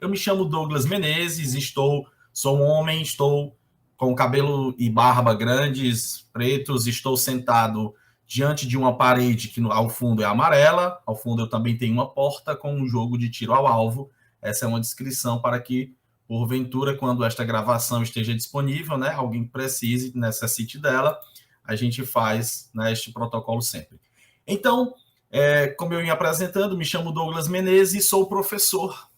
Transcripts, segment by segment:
Eu me chamo Douglas Menezes, sou um homem, estou com cabelo e barba grandes, pretos, estou sentado diante de uma parede que ao fundo é amarela, ao fundo eu também tenho uma porta com um jogo de tiro ao alvo. Essa é uma descrição para que, porventura, quando esta gravação esteja disponível, né, alguém precise, necessite dela, a gente faz, né, este protocolo sempre. Então, como eu ia apresentando, me chamo Douglas Menezes e sou professor.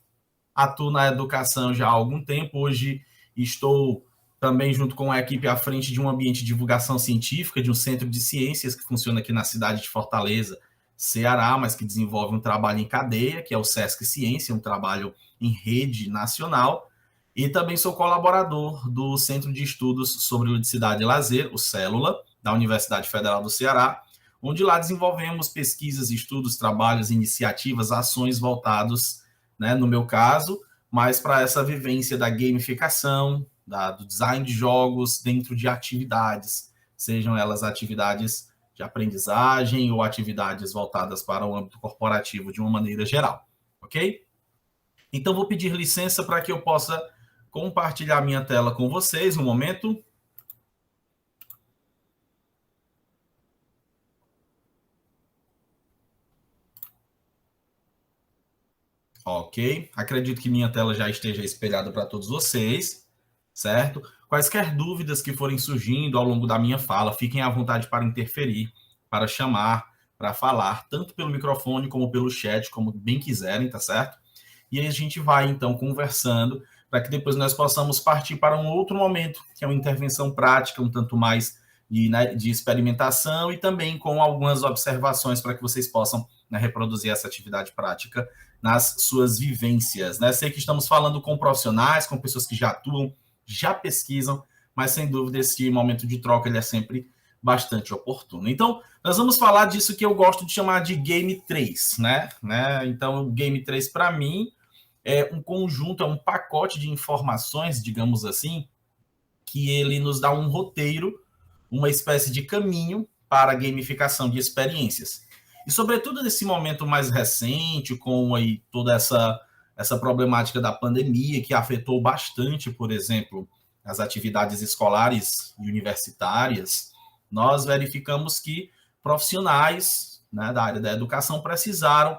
Atuo na educação já há algum tempo. Hoje estou também junto com a equipe à frente de um ambiente de divulgação científica, de um centro de ciências que funciona aqui na cidade de Fortaleza, Ceará, mas que desenvolve um trabalho em cadeia, que é o Sesc Ciência, um trabalho em rede nacional. E também sou colaborador do Centro de Estudos sobre Ludicidade e Lazer, o Célula, da Universidade Federal do Ceará, onde lá desenvolvemos pesquisas, estudos, trabalhos, iniciativas, ações voltados, né, no meu caso, mais para essa vivência da gamificação, do design de jogos dentro de atividades, sejam elas atividades de aprendizagem ou atividades voltadas para o âmbito corporativo de uma maneira geral, ok? Então, vou pedir licença para que eu possa compartilhar minha tela com vocês um momento. Ok, acredito que minha tela já esteja espelhada para todos vocês, certo? Quaisquer dúvidas que forem surgindo ao longo da minha fala, fiquem à vontade para interferir, para chamar, para falar, tanto pelo microfone como pelo chat, como bem quiserem, tá certo? E aí a gente vai, então, conversando, para que depois nós possamos partir para um outro momento, que é uma intervenção prática, um tanto mais de experimentação e também com algumas observações para que vocês possam, né, reproduzir essa atividade prática nas suas vivências, né? Sei que estamos falando com profissionais, com pessoas que já atuam, já pesquisam, mas sem dúvida esse momento de troca ele é sempre bastante oportuno. Então, nós vamos falar disso que eu gosto de chamar de Game 3, né? Então, o Game 3 para mim é um conjunto, é um pacote de informações, digamos assim, que ele nos dá um roteiro, uma espécie de caminho para a gamificação de experiências. E, sobretudo, nesse momento mais recente, com aí toda essa problemática da pandemia, que afetou bastante, por exemplo, as atividades escolares e universitárias, nós verificamos que profissionais, né, da área da educação precisaram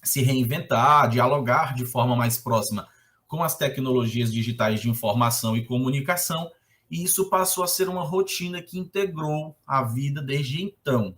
se reinventar, dialogar de forma mais próxima com as tecnologias digitais de informação e comunicação, e isso passou a ser uma rotina que integrou a vida desde então.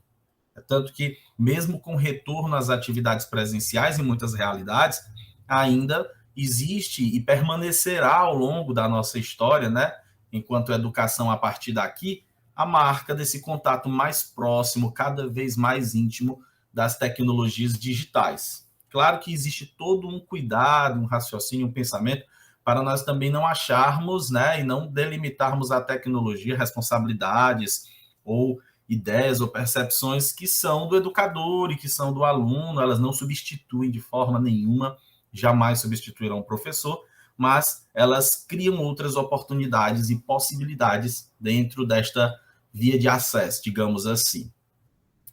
Tanto que, mesmo com retorno às atividades presenciais em muitas realidades, ainda existe e permanecerá ao longo da nossa história, né, enquanto educação a partir daqui, a marca desse contato mais próximo, cada vez mais íntimo das tecnologias digitais. Claro que existe todo um cuidado, um raciocínio, um pensamento, para nós também não acharmos, né, e não delimitarmos a tecnologia, responsabilidades ou ideias ou percepções que são do educador e que são do aluno, elas não substituem de forma nenhuma, jamais substituirão o professor, mas elas criam outras oportunidades e possibilidades dentro desta via de acesso, digamos assim.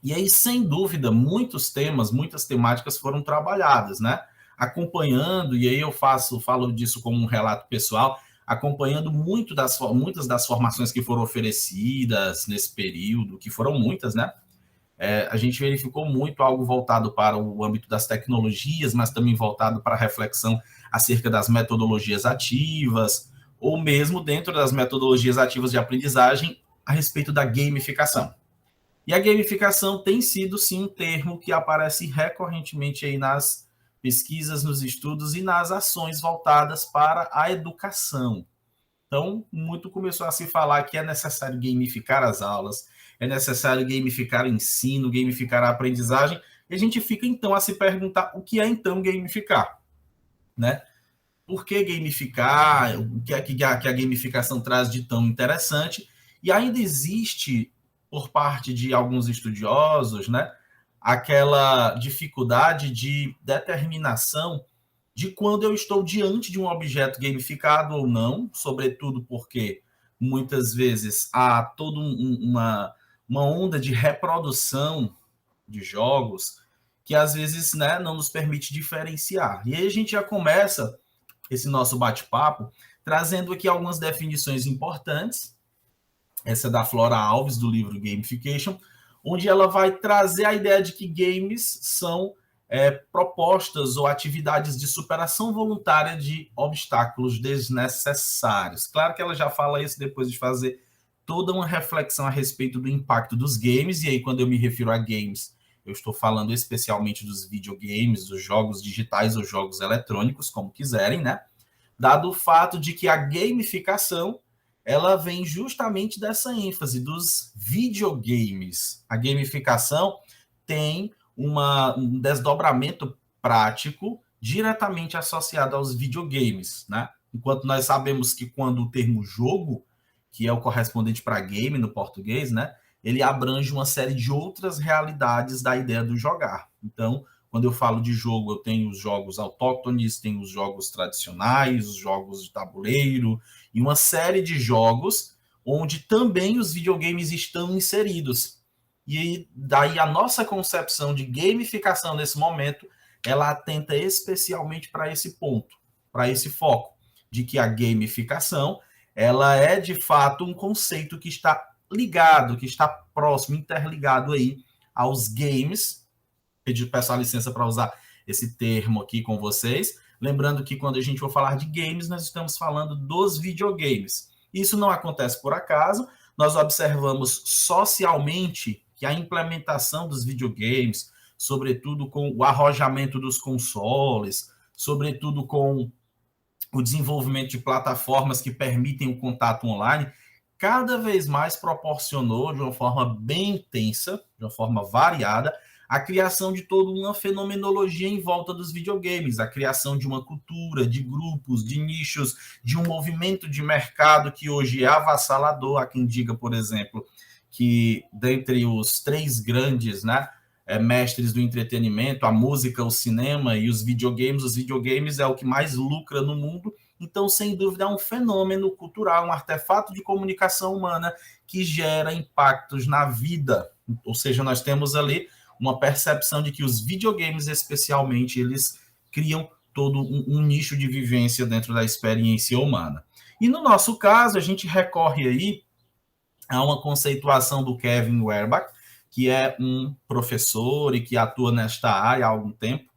E aí, sem dúvida, muitos temas, muitas temáticas foram trabalhadas, né? Acompanhando, e aí eu falo disso como um relato pessoal, acompanhando muitas das formações que foram oferecidas nesse período, que foram muitas, né? A gente verificou muito algo voltado para o âmbito das tecnologias, mas também voltado para a reflexão acerca das metodologias ativas, ou mesmo dentro das metodologias ativas de aprendizagem, a respeito da gamificação. E a gamificação tem sido, sim, um termo que aparece recorrentemente aí nas pesquisas, nos estudos e nas ações voltadas para a educação. Então, muito começou a se falar que é necessário gamificar as aulas, é necessário gamificar o ensino, gamificar a aprendizagem, e a gente fica, então, a se perguntar o que é, então, gamificar, né? Por que gamificar? O que é que a gamificação traz de tão interessante? E ainda existe, por parte de alguns estudiosos, né, aquela dificuldade de determinação de quando eu estou diante de um objeto gamificado ou não, sobretudo porque muitas vezes há toda uma onda de reprodução de jogos que às vezes, né, não nos permite diferenciar. E aí a gente já começa esse nosso bate-papo, trazendo aqui algumas definições importantes. Essa é da Flora Alves, do livro Gamification, onde ela vai trazer a ideia de que games são propostas ou atividades de superação voluntária de obstáculos desnecessários. Claro que ela já fala isso depois de fazer toda uma reflexão a respeito do impacto dos games, e aí quando eu me refiro a games, eu estou falando especialmente dos videogames, dos jogos digitais ou jogos eletrônicos, como quiserem, né? Dado o fato de que a gamificação ela vem justamente dessa ênfase dos videogames. A gamificação tem um desdobramento prático diretamente associado aos videogames, né? Enquanto nós sabemos que quando o termo jogo, que é o correspondente para game no português, né? Ele abrange uma série de outras realidades da ideia do jogar. Então, quando eu falo de jogo, eu tenho os jogos autóctones, tenho os jogos tradicionais, os jogos de tabuleiro e uma série de jogos onde também os videogames estão inseridos. E daí a nossa concepção de gamificação nesse momento, ela atenta especialmente para esse ponto, para esse foco, de que a gamificação, ela é de fato um conceito que está ligado, que está próximo, interligado aí aos games. Peço a licença para usar esse termo aqui com vocês. Lembrando que quando a gente for falar de games, nós estamos falando dos videogames. Isso não acontece por acaso. Nós observamos socialmente que a implementação dos videogames, sobretudo com o arrojamento dos consoles, sobretudo com o desenvolvimento de plataformas que permitem o contato online, cada vez mais proporcionou, de uma forma bem intensa, de uma forma variada, a criação de toda uma fenomenologia em volta dos videogames, a criação de uma cultura, de grupos, de nichos, de um movimento de mercado que hoje é avassalador. Há quem diga, por exemplo, que dentre os 3 grandes, né, mestres do entretenimento, a música, o cinema e os videogames é o que mais lucra no mundo. Então, sem dúvida, é um fenômeno cultural, um artefato de comunicação humana que gera impactos na vida. Ou seja, nós temos ali uma percepção de que os videogames, especialmente, eles criam todo um nicho de vivência dentro da experiência humana. E no nosso caso, a gente recorre aí a uma conceituação do Kevin Werbach, que é um professor e que atua nesta área há algum tempo,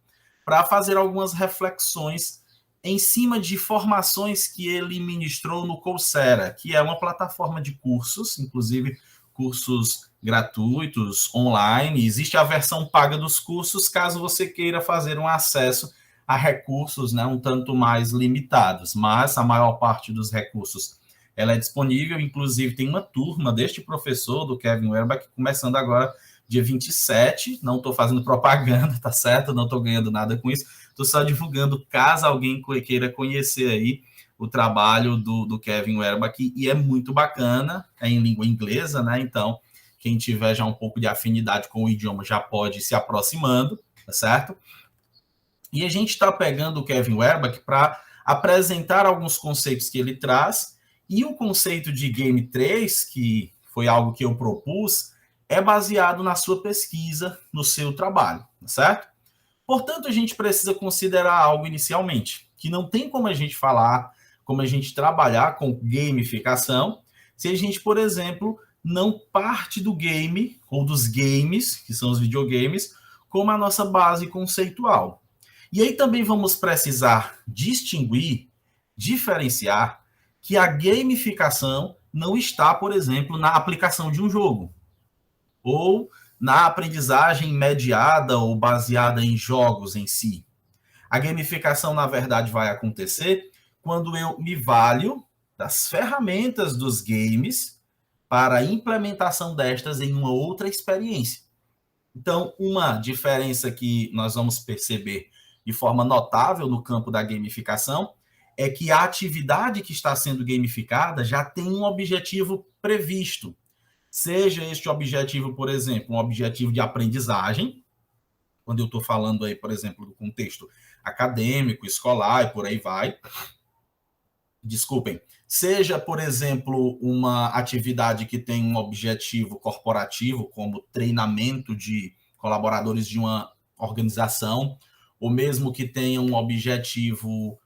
para fazer algumas reflexões em cima de formações que ele ministrou no Coursera, que é uma plataforma de cursos, inclusive cursos gratuitos, online. Existe a versão paga dos cursos, caso você queira fazer um acesso a recursos, né, um tanto mais limitados, mas a maior parte dos recursos ela é disponível. Inclusive tem uma turma deste professor, do Kevin Werbach, começando agora dia 27, não estou fazendo propaganda, tá certo? Não estou ganhando nada com isso, estou só divulgando caso alguém queira conhecer aí o trabalho do Kevin Werbach, e é muito bacana, é em língua inglesa, né? Então, quem tiver já um pouco de afinidade com o idioma já pode ir se aproximando, tá certo? E a gente está pegando o Kevin Werbach para apresentar alguns conceitos que ele traz, e o conceito de Game 3, que foi algo que eu propus, é baseado na sua pesquisa, no seu trabalho, tá certo? Portanto, a gente precisa considerar algo inicialmente, que não tem como a gente falar, como a gente trabalhar com gamificação, se a gente, por exemplo, não parte do game, ou dos games, que são os videogames, como a nossa base conceitual. E aí também vamos precisar distinguir, diferenciar, que a gamificação não está, por exemplo, na aplicação de um jogo, ou na aprendizagem mediada ou baseada em jogos em si. A gamificação, na verdade, vai acontecer quando eu me valho das ferramentas dos games para a implementação destas em uma outra experiência. Então, uma diferença que nós vamos perceber de forma notável no campo da gamificação é que a atividade que está sendo gamificada já tem um objetivo previsto. Seja este objetivo, por exemplo, um objetivo de aprendizagem, quando eu estou falando aí, por exemplo, do contexto acadêmico, escolar e por aí vai. Desculpem. Seja, por exemplo, uma atividade que tem um objetivo corporativo, como treinamento de colaboradores de uma organização, ou mesmo que tenha um objetivo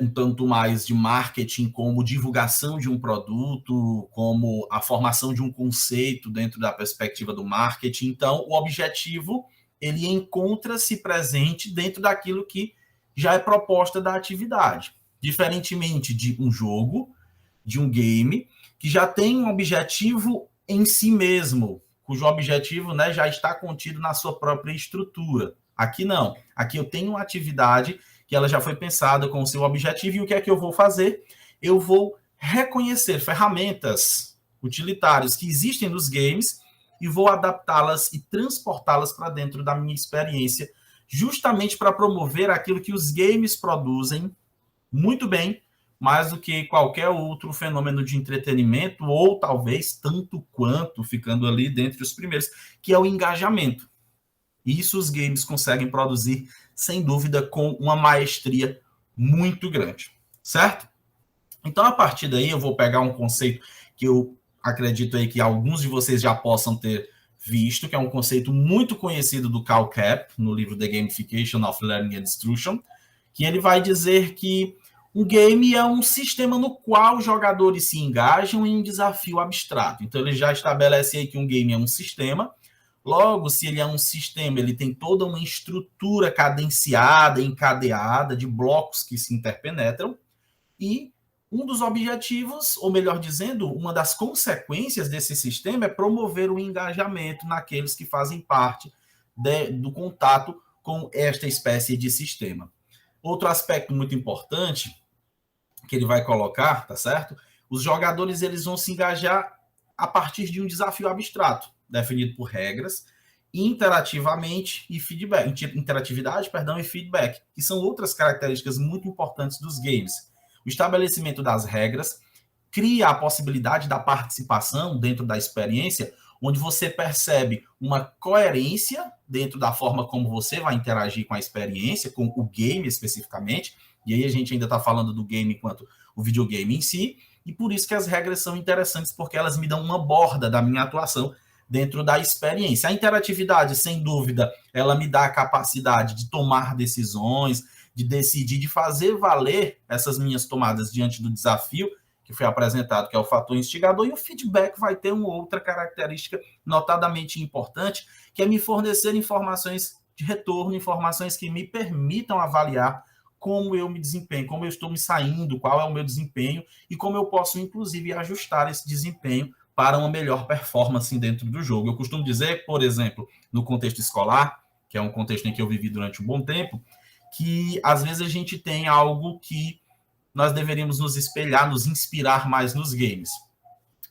um tanto mais de marketing, como divulgação de um produto, como a formação de um conceito dentro da perspectiva do marketing. Então, o objetivo, ele encontra-se presente dentro daquilo que já é proposta da atividade. Diferentemente de um jogo, de um game, que já tem um objetivo em si mesmo, cujo objetivo, né, já está contido na sua própria estrutura. Aqui não. Aqui eu tenho uma atividade que ela já foi pensada com o seu objetivo, e o que é que eu vou fazer? Eu vou reconhecer ferramentas utilitárias que existem nos games e vou adaptá-las e transportá-las para dentro da minha experiência, justamente para promover aquilo que os games produzem muito bem, mais do que qualquer outro fenômeno de entretenimento, ou talvez tanto quanto, ficando ali dentre os primeiros, que é o engajamento. Isso os games conseguem produzir, sem dúvida, com uma maestria muito grande, certo? Então, a partir daí, eu vou pegar um conceito que eu acredito aí que alguns de vocês já possam ter visto, que é um conceito muito conhecido do Karl Kapp, no livro The Gamification of Learning and Instruction, que ele vai dizer que um game é um sistema no qual os jogadores se engajam em um desafio abstrato. Então, ele já estabelece aí que um game é um sistema. Logo, se ele é um sistema, ele tem toda uma estrutura cadenciada, encadeada, de blocos que se interpenetram, e um dos objetivos, ou melhor dizendo, uma das consequências desse sistema é promover o engajamento naqueles que fazem parte do contato com esta espécie de sistema. Outro aspecto muito importante que ele vai colocar, tá certo? Os jogadores, eles vão se engajar a partir de um desafio abstrato, definido por regras, interatividade, e feedback, que são outras características muito importantes dos games. O estabelecimento das regras cria a possibilidade da participação dentro da experiência, onde você percebe uma coerência dentro da forma como você vai interagir com a experiência, com o game especificamente, e aí a gente ainda está falando do game enquanto o videogame em si, e por isso que as regras são interessantes, porque elas me dão uma borda da minha atuação dentro da experiência. A interatividade, sem dúvida, ela me dá a capacidade de tomar decisões, de decidir, de fazer valer essas minhas tomadas diante do desafio que foi apresentado, que é o fator instigador, e o feedback vai ter uma outra característica notadamente importante, que é me fornecer informações de retorno, informações que me permitam avaliar como eu me desempenho, como eu estou me saindo, qual é o meu desempenho e como eu posso, inclusive, ajustar esse desempenho para uma melhor performance dentro do jogo. Eu costumo dizer, por exemplo, no contexto escolar, que é um contexto em que eu vivi durante um bom tempo, que às vezes a gente tem algo que nós deveríamos nos espelhar, nos inspirar mais nos games.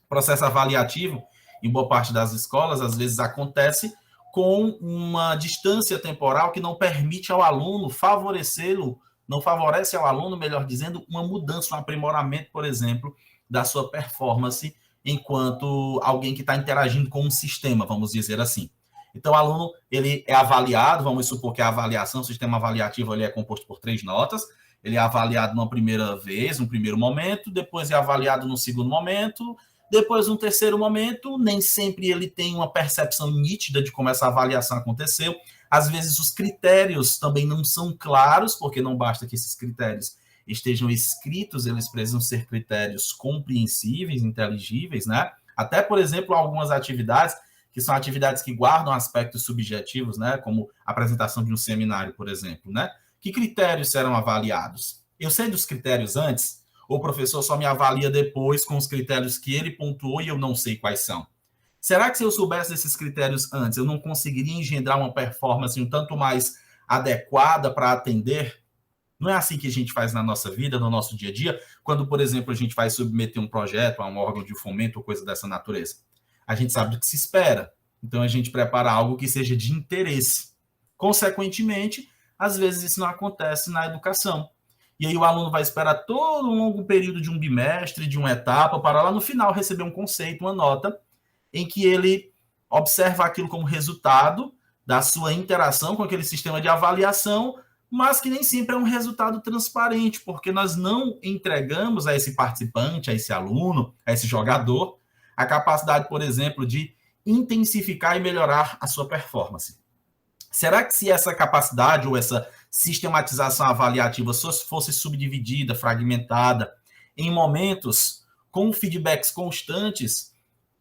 O processo avaliativo, em boa parte das escolas, às vezes acontece com uma distância temporal que não permite ao aluno favorecê-lo, não favorece ao aluno, melhor dizendo, uma mudança, um aprimoramento, por exemplo, da sua performance enquanto alguém que está interagindo com um sistema, vamos dizer assim. Então, o aluno, ele é avaliado, vamos supor que a avaliação, o sistema avaliativo, ele é composto por 3 notas. Ele é avaliado numa primeira vez, num primeiro momento, depois é avaliado num segundo momento, depois num terceiro momento. Nem sempre ele tem uma percepção nítida de como essa avaliação aconteceu. Às vezes os critérios também não são claros, porque não basta que esses critérios estejam escritos, eles precisam ser critérios compreensíveis, inteligíveis, né? Até, por exemplo, algumas atividades que são atividades que guardam aspectos subjetivos, né? Como a apresentação de um seminário, por exemplo, né? Que critérios serão avaliados? Eu sei dos critérios antes, ou o professor só me avalia depois com os critérios que ele pontuou e eu não sei quais são? Será que se eu soubesse desses critérios antes, eu não conseguiria engendrar uma performance um tanto mais adequada para atender? Não é assim que a gente faz na nossa vida, no nosso dia a dia, quando, por exemplo, a gente vai submeter um projeto a um órgão de fomento ou coisa dessa natureza. A gente sabe do que se espera, então a gente prepara algo que seja de interesse. Consequentemente, às vezes isso não acontece na educação. E aí o aluno vai esperar todo um longo período de um bimestre, de uma etapa, para lá no final receber um conceito, uma nota, em que ele observa aquilo como resultado da sua interação com aquele sistema de avaliação, mas que nem sempre é um resultado transparente, porque nós não entregamos a esse participante, a esse aluno, a esse jogador, a capacidade, por exemplo, de intensificar e melhorar a sua performance. Será que se essa capacidade ou essa sistematização avaliativa fosse subdividida, fragmentada, em momentos com feedbacks constantes,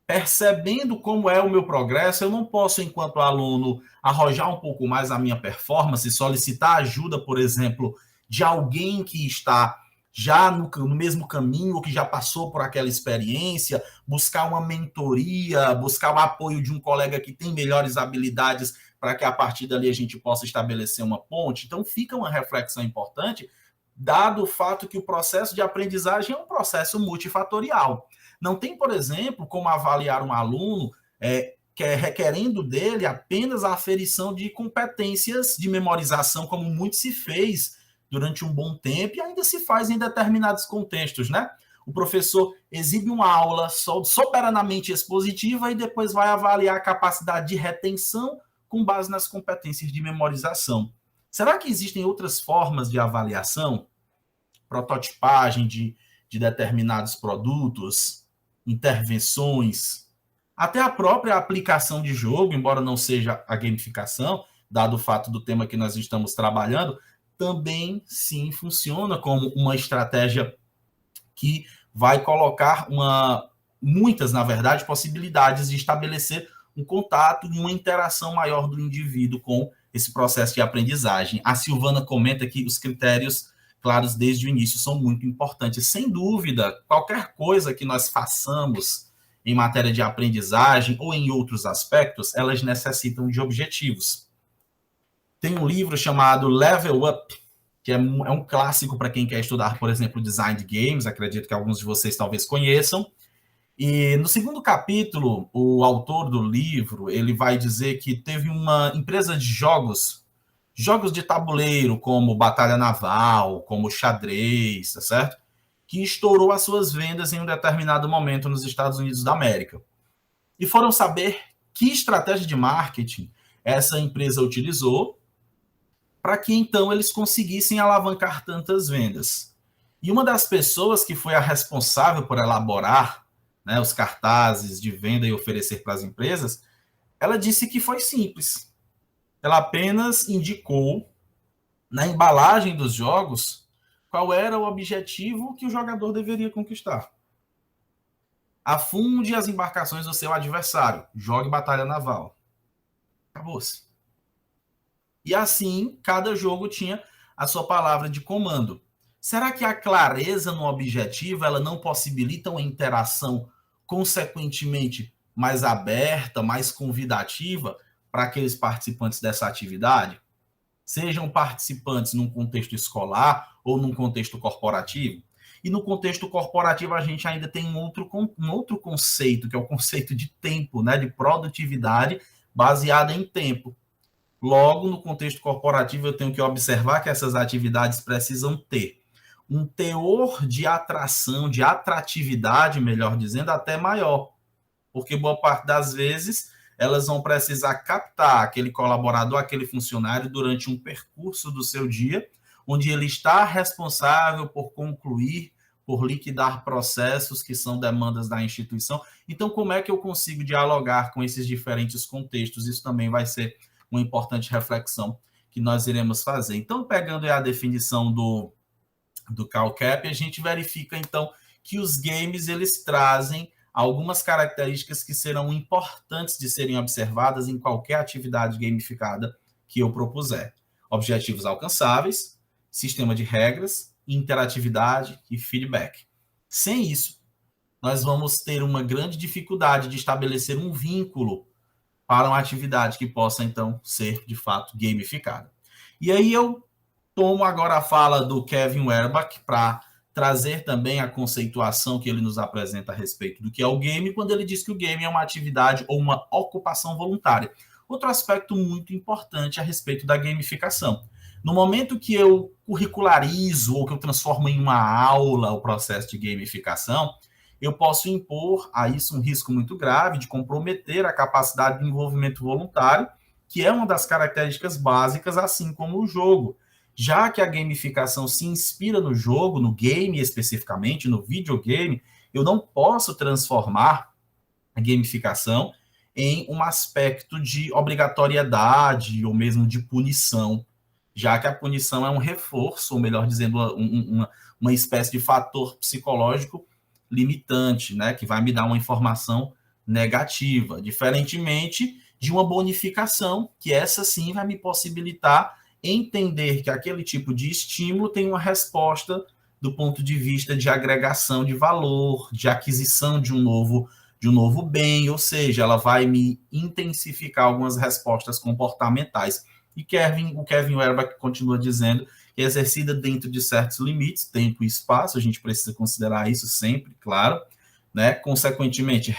percebendo como é o meu progresso, eu não posso, enquanto aluno, arrojar um pouco mais a minha performance, solicitar ajuda, por exemplo, de alguém que está já no mesmo caminho, ou que já passou por aquela experiência, buscar uma mentoria, buscar o apoio de um colega que tem melhores habilidades para que a partir dali a gente possa estabelecer uma ponte. Então fica uma reflexão importante, dado o fato que o processo de aprendizagem é um processo multifatorial. Não tem, por exemplo, como avaliar um aluno que é requerendo dele apenas a aferição de competências de memorização, como muito se fez durante um bom tempo e ainda se faz em determinados contextos, né? O professor exibe uma aula soberanamente expositiva e depois vai avaliar a capacidade de retenção com base nas competências de memorização. Será que existem outras formas de avaliação? Prototipagem de determinados produtos, intervenções, até a própria aplicação de jogo, embora não seja a gamificação, dado o fato do tema que nós estamos trabalhando, também sim funciona como uma estratégia que vai colocar muitas, na verdade, possibilidades de estabelecer um contato e uma interação maior do indivíduo com esse processo de aprendizagem. A Silvana comenta que os critérios claros desde o início são muito importantes. Sem dúvida, qualquer coisa que nós façamos em matéria de aprendizagem ou em outros aspectos, elas necessitam de objetivos. Tem um livro chamado Level Up, que é um clássico para quem quer estudar, por exemplo, design de games, acredito que alguns de vocês talvez conheçam. E no segundo capítulo, o autor do livro, ele vai dizer que teve uma empresa de jogos de tabuleiro, como Batalha Naval, como xadrez, tá certo? Que estourou as suas vendas em um determinado momento nos Estados Unidos da América. E foram saber que estratégia de marketing essa empresa utilizou para que então eles conseguissem alavancar tantas vendas. E uma das pessoas que foi a responsável por elaborar, né, os cartazes de venda e oferecer para as empresas, ela disse que foi simples. Ela apenas indicou na embalagem dos jogos qual era o objetivo que o jogador deveria conquistar. Afunde as embarcações do seu adversário, jogue batalha naval. Acabou-se. E assim, cada jogo tinha a sua palavra de comando. Será que a clareza no objetivo ela não possibilita uma interação consequentemente mais aberta, mais convidativa para aqueles participantes dessa atividade? Sejam participantes num contexto escolar ou num contexto corporativo. E no contexto corporativo a gente ainda tem um outro conceito, que é o conceito de tempo, né, de produtividade baseada em tempo. Logo, no contexto corporativo, eu tenho que observar que essas atividades precisam ter um teor de atração, de atratividade, melhor dizendo, até maior. Porque boa parte das vezes elas vão precisar captar aquele colaborador, aquele funcionário durante um percurso do seu dia, onde ele está responsável por concluir, por liquidar processos que são demandas da instituição. Então, como é que eu consigo dialogar com esses diferentes contextos? Isso também vai ser uma importante reflexão que nós iremos fazer. Então, pegando a definição do CalCap, a gente verifica, então, que os games, eles trazem algumas características que serão importantes de serem observadas em qualquer atividade gamificada que eu propuser. Objetivos alcançáveis, sistema de regras, interatividade e feedback. Sem isso, nós vamos ter uma grande dificuldade de estabelecer um vínculo para uma atividade que possa, então, ser, de fato, gamificada. E aí eu tomo agora a fala do Kevin Werbach para trazer também a conceituação que ele nos apresenta a respeito do que é o game, quando ele diz que o game é uma atividade ou uma ocupação voluntária. Outro aspecto muito importante a respeito da gamificação. No momento que eu curricularizo ou que eu transformo em uma aula o processo de gamificação, eu posso impor a isso um risco muito grave de comprometer a capacidade de envolvimento voluntário, que é uma das características básicas, assim como o jogo. Já que a gamificação se inspira no jogo, no game especificamente, no videogame, eu não posso transformar a gamificação em um aspecto de obrigatoriedade ou mesmo de punição, já que a punição é um reforço, ou melhor dizendo, uma espécie de fator psicológico limitante, né, que vai me dar uma informação negativa, diferentemente de uma bonificação, que essa sim vai me possibilitar entender que aquele tipo de estímulo tem uma resposta do ponto de vista de agregação de valor, de aquisição de um novo bem, ou seja, ela vai me intensificar algumas respostas comportamentais. E o Kevin Werbach continua dizendo que é exercida dentro de certos limites, tempo e espaço, a gente precisa considerar isso sempre, claro, né? Consequentemente,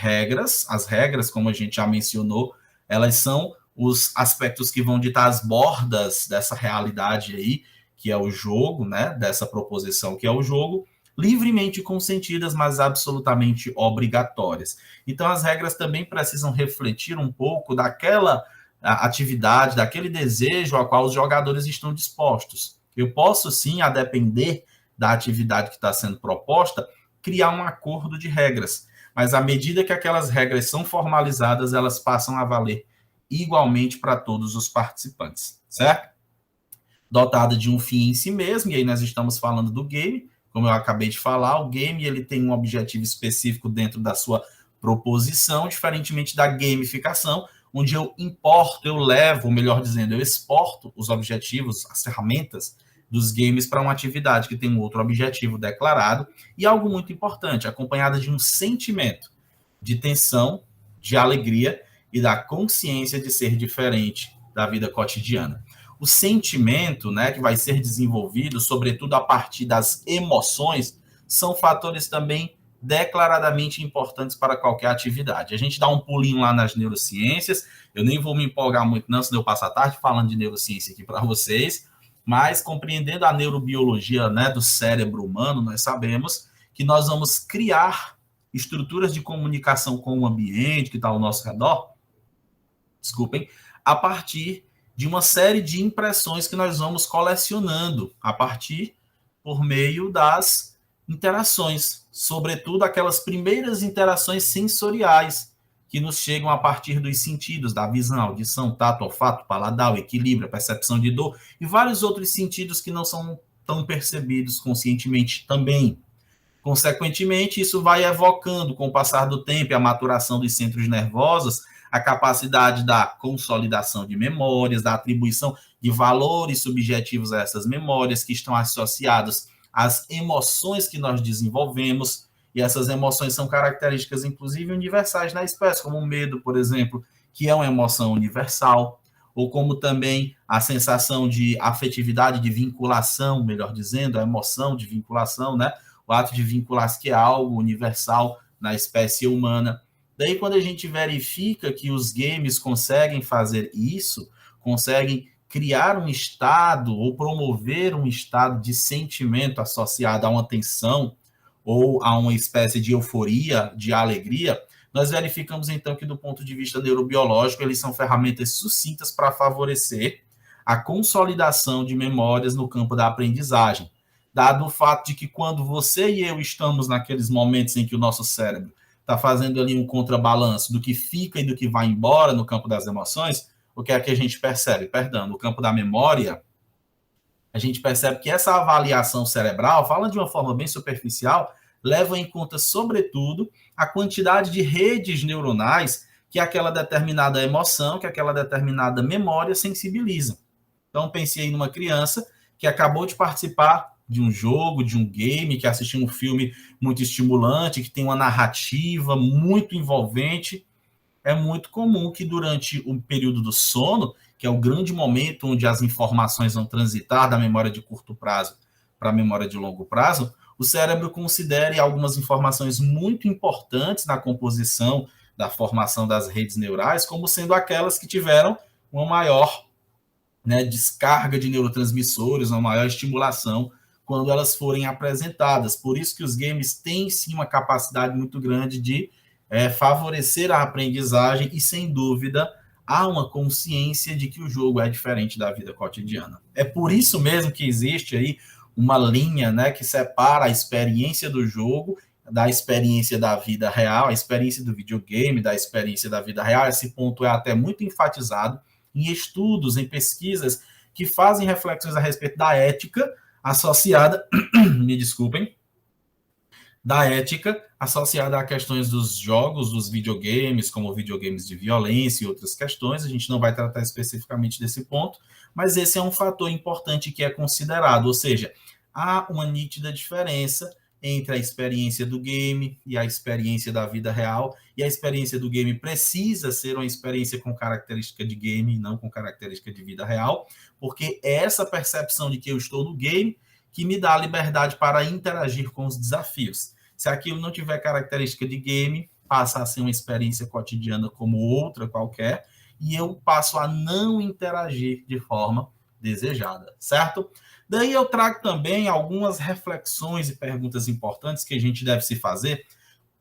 as regras, como a gente já mencionou, elas são os aspectos que vão ditar as bordas dessa realidade aí, que é o jogo, né? Dessa proposição que é o jogo, livremente consentidas, mas absolutamente obrigatórias. Então, as regras também precisam refletir um pouco daquela atividade, daquele desejo ao qual os jogadores estão dispostos. Eu posso, sim, a depender da atividade que está sendo proposta, criar um acordo de regras, mas à medida que aquelas regras são formalizadas, elas passam a valer igualmente para todos os participantes, certo? Dotada de um fim em si mesmo, e aí nós estamos falando do game, como eu acabei de falar, o game ele tem um objetivo específico dentro da sua proposição, diferentemente da gamificação, onde eu importo, eu levo, melhor dizendo, eu exporto os objetivos, as ferramentas dos games para uma atividade que tem um outro objetivo declarado, e algo muito importante, acompanhada de um sentimento de tensão, de alegria e da consciência de ser diferente da vida cotidiana. O sentimento, né, que vai ser desenvolvido, sobretudo a partir das emoções, são fatores também declaradamente importantes para qualquer atividade. A gente dá um pulinho lá nas neurociências, eu nem vou me empolgar muito não, senão eu passo a tarde falando de neurociência aqui para vocês, mas compreendendo a neurobiologia, né, do cérebro humano, nós sabemos que nós vamos criar estruturas de comunicação com o ambiente que está ao nosso redor, desculpem, a partir de uma série de impressões que nós vamos colecionando por meio das interações, sobretudo aquelas primeiras interações sensoriais que nos chegam a partir dos sentidos, da visão, audição, tato, olfato, paladar, o equilíbrio, a percepção de dor e vários outros sentidos que não são tão percebidos conscientemente também. Consequentemente, isso vai evocando, com o passar do tempo e a maturação dos centros nervosos, a capacidade da consolidação de memórias, da atribuição de valores subjetivos a essas memórias que estão associados às emoções que nós desenvolvemos, e essas emoções são características, inclusive, universais na espécie, como o medo, por exemplo, que é uma emoção universal, ou como também a sensação de afetividade, de vinculação, melhor dizendo, a emoção de vinculação, né? O ato de vincular-se, que é algo universal na espécie humana. Daí, quando a gente verifica que os games conseguem fazer isso, conseguem criar um estado ou promover um estado de sentimento associado a uma tensão ou a uma espécie de euforia, de alegria, nós verificamos, então, que do ponto de vista neurobiológico, eles são ferramentas sucintas para favorecer a consolidação de memórias no campo da aprendizagem, dado o fato de que quando você e eu estamos naqueles momentos em que o nosso cérebro está fazendo ali um contrabalanço do que fica e do que vai embora no campo das emoções, o que é que a gente percebe? Perdão, no campo da memória, a gente percebe que essa avaliação cerebral, falando de uma forma bem superficial, leva em conta, sobretudo, a quantidade de redes neuronais que aquela determinada emoção, que aquela determinada memória sensibiliza. Então, pensei numa criança que acabou de participar de um jogo, de um game, que assistiu um filme muito estimulante, que tem uma narrativa muito envolvente. É muito comum que durante o período do sono, que é o grande momento onde as informações vão transitar da memória de curto prazo para a memória de longo prazo, o cérebro considere algumas informações muito importantes na composição da formação das redes neurais como sendo aquelas que tiveram uma maior, né, descarga de neurotransmissores, uma maior estimulação quando elas forem apresentadas. Por isso que os games têm, sim, uma capacidade muito grande de favorecer a aprendizagem e, sem dúvida, há uma consciência de que o jogo é diferente da vida cotidiana. É por isso mesmo que existe aí uma linha, né, que separa a experiência do jogo da experiência da vida real, a experiência do videogame, da experiência da vida real. Esse ponto é até muito enfatizado em estudos, em pesquisas que fazem reflexões a respeito da ética associada, me desculpem, da ética associada a questões dos jogos, dos videogames, como videogames de violência e outras questões. A gente não vai tratar especificamente desse ponto, mas esse é um fator importante que é considerado, ou seja, há uma nítida diferença entre a experiência do game e a experiência da vida real, e a experiência do game precisa ser uma experiência com característica de game e não com característica de vida real, porque é essa percepção de que eu estou no game que me dá a liberdade para interagir com os desafios. Se aquilo não tiver característica de game, passa a ser uma experiência cotidiana como outra qualquer, e eu passo a não interagir de forma desejada, certo? Daí eu trago também algumas reflexões e perguntas importantes que a gente deve se fazer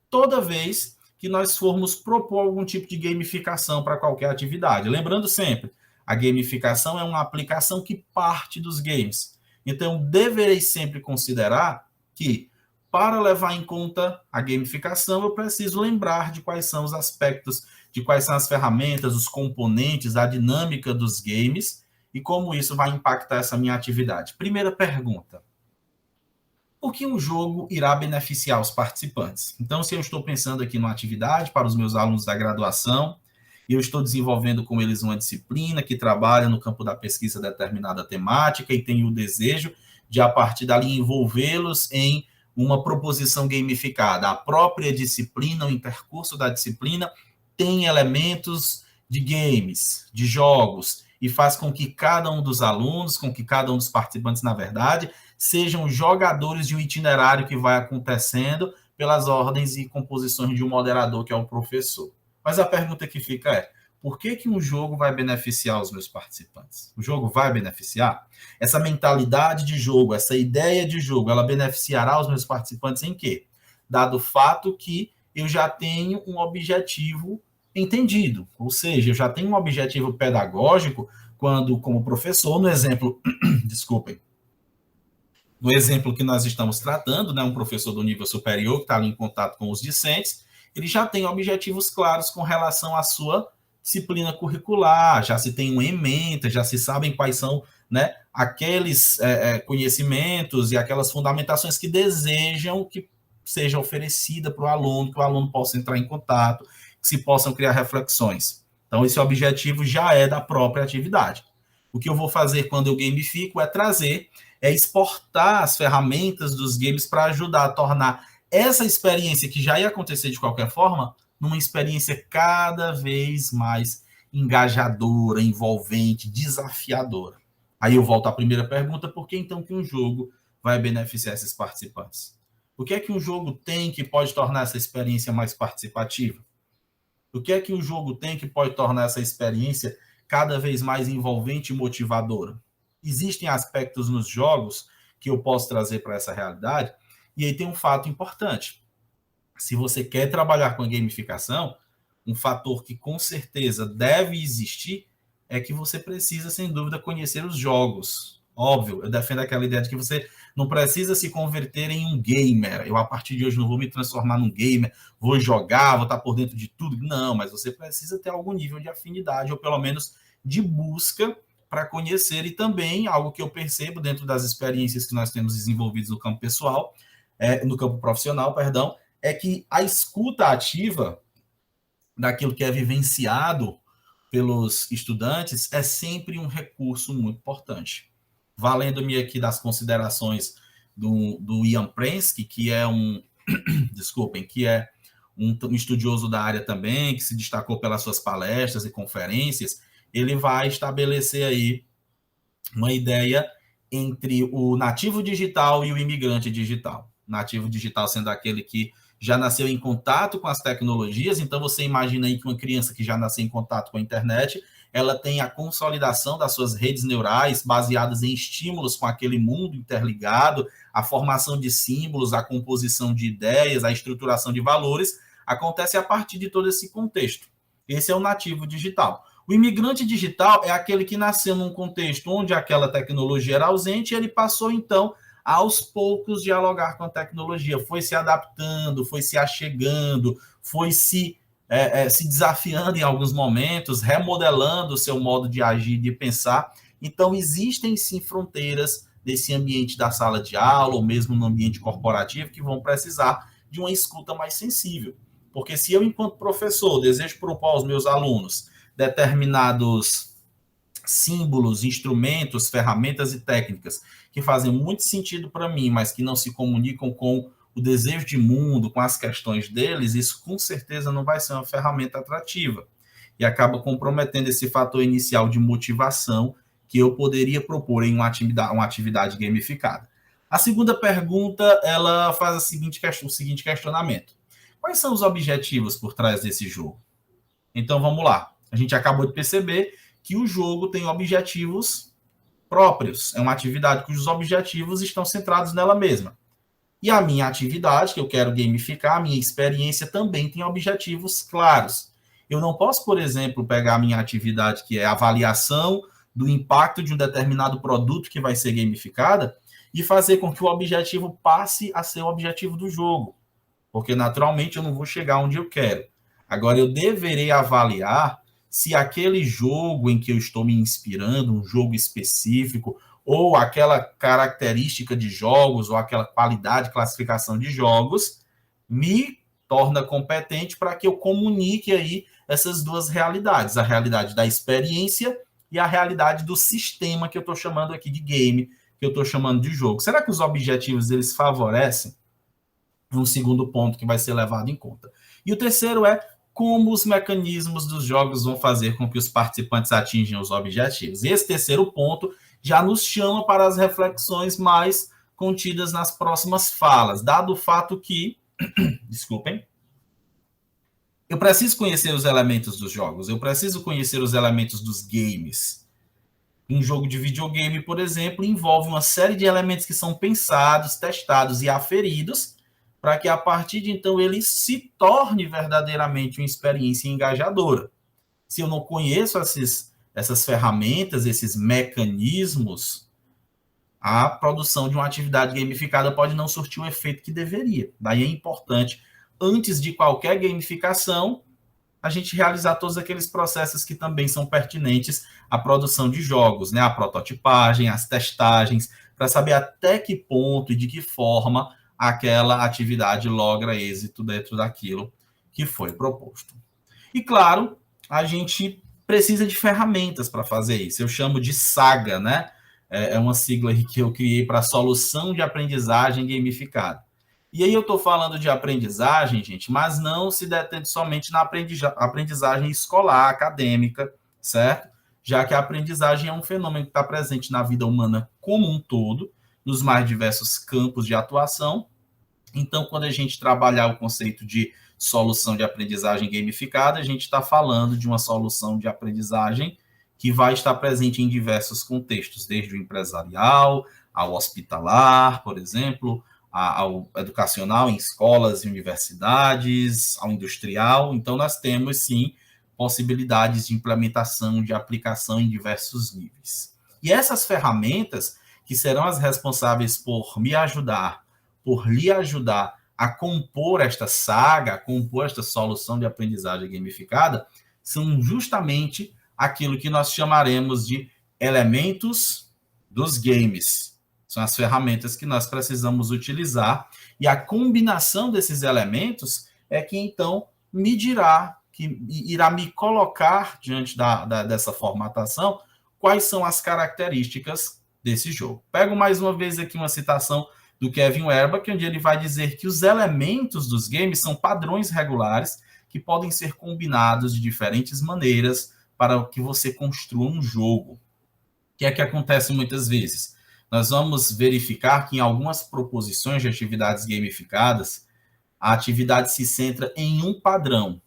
toda vez que nós formos propor algum tipo de gamificação para qualquer atividade. Lembrando sempre, a gamificação é uma aplicação que parte dos games. Então, deverei sempre considerar que, para levar em conta a gamificação, eu preciso lembrar de quais são os aspectos, de quais são as ferramentas, os componentes, a dinâmica dos games e como isso vai impactar essa minha atividade. Primeira pergunta: por que um jogo irá beneficiar os participantes? Então, se eu estou pensando aqui numa atividade para os meus alunos da graduação, e eu estou desenvolvendo com eles uma disciplina que trabalha no campo da pesquisa determinada temática e tenho o desejo de, a partir dali, envolvê-los em uma proposição gamificada. A própria disciplina, o intercurso da disciplina, tem elementos de games, de jogos, e faz com que cada um dos alunos, com que cada um dos participantes, na verdade, sejam jogadores de um itinerário que vai acontecendo pelas ordens e composições de um moderador, que é o professor. Mas a pergunta que fica é: por que um jogo vai beneficiar os meus participantes? O jogo vai beneficiar? Essa mentalidade de jogo, essa ideia de jogo, ela beneficiará os meus participantes em quê? Dado o fato que eu já tenho um objetivo entendido, ou seja, eu já tenho um objetivo pedagógico quando, como professor, no exemplo, desculpem, no exemplo que nós estamos tratando, né, um professor do nível superior que está ali em contato com os discentes, ele já tem objetivos claros com relação à sua disciplina curricular, já se tem uma ementa, já se sabem quais são, né, aqueles conhecimentos e aquelas fundamentações que desejam que seja oferecida para o aluno, que o aluno possa entrar em contato, que se possam criar reflexões. Então, esse objetivo já é da própria atividade. O que eu vou fazer quando eu gamifico é exportar as ferramentas dos games para ajudar a tornar essa experiência, que já ia acontecer de qualquer forma, numa experiência cada vez mais engajadora, envolvente, desafiadora. Aí eu volto à primeira pergunta: por que então que um jogo vai beneficiar esses participantes? O que é que um jogo tem que pode tornar essa experiência mais participativa? O que é que o jogo tem que pode tornar essa experiência cada vez mais envolvente e motivadora? Existem aspectos nos jogos que eu posso trazer para essa realidade, e aí tem um fato importante. Se você quer trabalhar com a gamificação, um fator que com certeza deve existir é que você precisa, sem dúvida, conhecer os jogos. Óbvio, eu defendo aquela ideia de que você não precisa se converter em um gamer. Eu, a partir de hoje, não vou me transformar num gamer, vou jogar, vou estar por dentro de tudo. Não, mas você precisa ter algum nível de afinidade, ou pelo menos de busca para conhecer. E também, algo que eu percebo dentro das experiências que nós temos desenvolvidas no campo pessoal, no campo profissional, perdão, é que a escuta ativa daquilo que é vivenciado pelos estudantes é sempre um recurso muito importante. Valendo-me aqui das considerações do Ian Prensky, que é que é um estudioso da área também, que se destacou pelas suas palestras e conferências, ele vai estabelecer aí uma ideia entre o nativo digital e o imigrante digital. Nativo digital sendo aquele que já nasceu em contato com as tecnologias. Então, você imagina aí que uma criança que já nasceu em contato com a internet, ela tem a consolidação das suas redes neurais baseadas em estímulos com aquele mundo interligado, a formação de símbolos, a composição de ideias, a estruturação de valores, acontece a partir de todo esse contexto. Esse é o nativo digital. O imigrante digital é aquele que nasceu num contexto onde aquela tecnologia era ausente e ele passou, então, aos poucos dialogar com a tecnologia, foi se adaptando, foi se achegando, foi se desafiando em alguns momentos, remodelando o seu modo de agir, de pensar. Então, existem sim fronteiras nesse ambiente da sala de aula, ou mesmo no ambiente corporativo, que vão precisar de uma escuta mais sensível. Porque se eu, enquanto professor, desejo propor aos meus alunos determinados símbolos, instrumentos, ferramentas e técnicas que fazem muito sentido para mim, mas que não se comunicam com o desejo de mundo, com as questões deles, isso com certeza não vai ser uma ferramenta atrativa. E acaba comprometendo esse fator inicial de motivação que eu poderia propor em uma atividade gamificada. A segunda pergunta, ela faz o seguinte questionamento. Quais são os objetivos por trás desse jogo? Então, vamos lá. A gente acabou de perceber que o jogo tem objetivos próprios. É uma atividade cujos objetivos estão centrados nela mesma. E a minha atividade, que eu quero gamificar, a minha experiência também tem objetivos claros. Eu não posso, por exemplo, pegar a minha atividade, que é a avaliação do impacto de um determinado produto que vai ser gamificada, e fazer com que o objetivo passe a ser o objetivo do jogo. Porque, naturalmente, eu não vou chegar onde eu quero. Agora, eu deverei avaliar se aquele jogo em que eu estou me inspirando, um jogo específico, ou aquela característica de jogos, ou aquela qualidade de classificação de jogos, me torna competente para que eu comunique aí essas duas realidades, a realidade da experiência e a realidade do sistema que eu estou chamando aqui de game, que eu estou chamando de jogo. Será que os objetivos eles favorecem? Um segundo ponto que vai ser levado em conta. E o terceiro é como os mecanismos dos jogos vão fazer com que os participantes atinjam os objetivos. E esse terceiro ponto já nos chama para as reflexões mais contidas nas próximas falas, dado o fato que, desculpem, eu preciso conhecer os elementos dos jogos, eu preciso conhecer os elementos dos games. Um jogo de videogame, por exemplo, envolve uma série de elementos que são pensados, testados e aferidos para que, a partir de então, ele se torne verdadeiramente uma experiência engajadora. Se eu não conheço essas ferramentas, esses mecanismos, a produção de uma atividade gamificada pode não surtir o efeito que deveria. Daí é importante, antes de qualquer gamificação, a gente realizar todos aqueles processos que também são pertinentes à produção de jogos, né? A prototipagem, as testagens, para saber até que ponto e de que forma aquela atividade logra êxito dentro daquilo que foi proposto. E, claro, a gente precisa de ferramentas para fazer isso. Eu chamo de SAGA, né? É uma sigla que eu criei para Solução de Aprendizagem Gamificada. E aí eu estou falando de aprendizagem, gente, mas não se detém somente na aprendizagem escolar, acadêmica, certo? Já que a aprendizagem é um fenômeno que está presente na vida humana como um todo, nos mais diversos campos de atuação. Então, quando a gente trabalhar o conceito de solução de aprendizagem gamificada, a gente está falando de uma solução de aprendizagem que vai estar presente em diversos contextos, desde o empresarial, ao hospitalar, por exemplo, ao educacional em escolas e universidades, ao industrial. Então, nós temos, sim, possibilidades de implementação, de aplicação em diversos níveis. E essas ferramentas, que serão as responsáveis por me ajudar, por lhe ajudar a compor esta saga, a compor esta solução de aprendizagem gamificada, são justamente aquilo que nós chamaremos de elementos dos games. São as ferramentas que nós precisamos utilizar, e a combinação desses elementos é que, então, me dirá, que irá me colocar diante dessa formatação, quais são as características desse jogo. Pego mais uma vez aqui uma citação do Kevin Werbach, onde ele vai dizer que os elementos dos games são padrões regulares que podem ser combinados de diferentes maneiras para que você construa um jogo. O que é que acontece muitas vezes? Nós vamos verificar que em algumas proposições de atividades gamificadas, a atividade se centra em um padrão,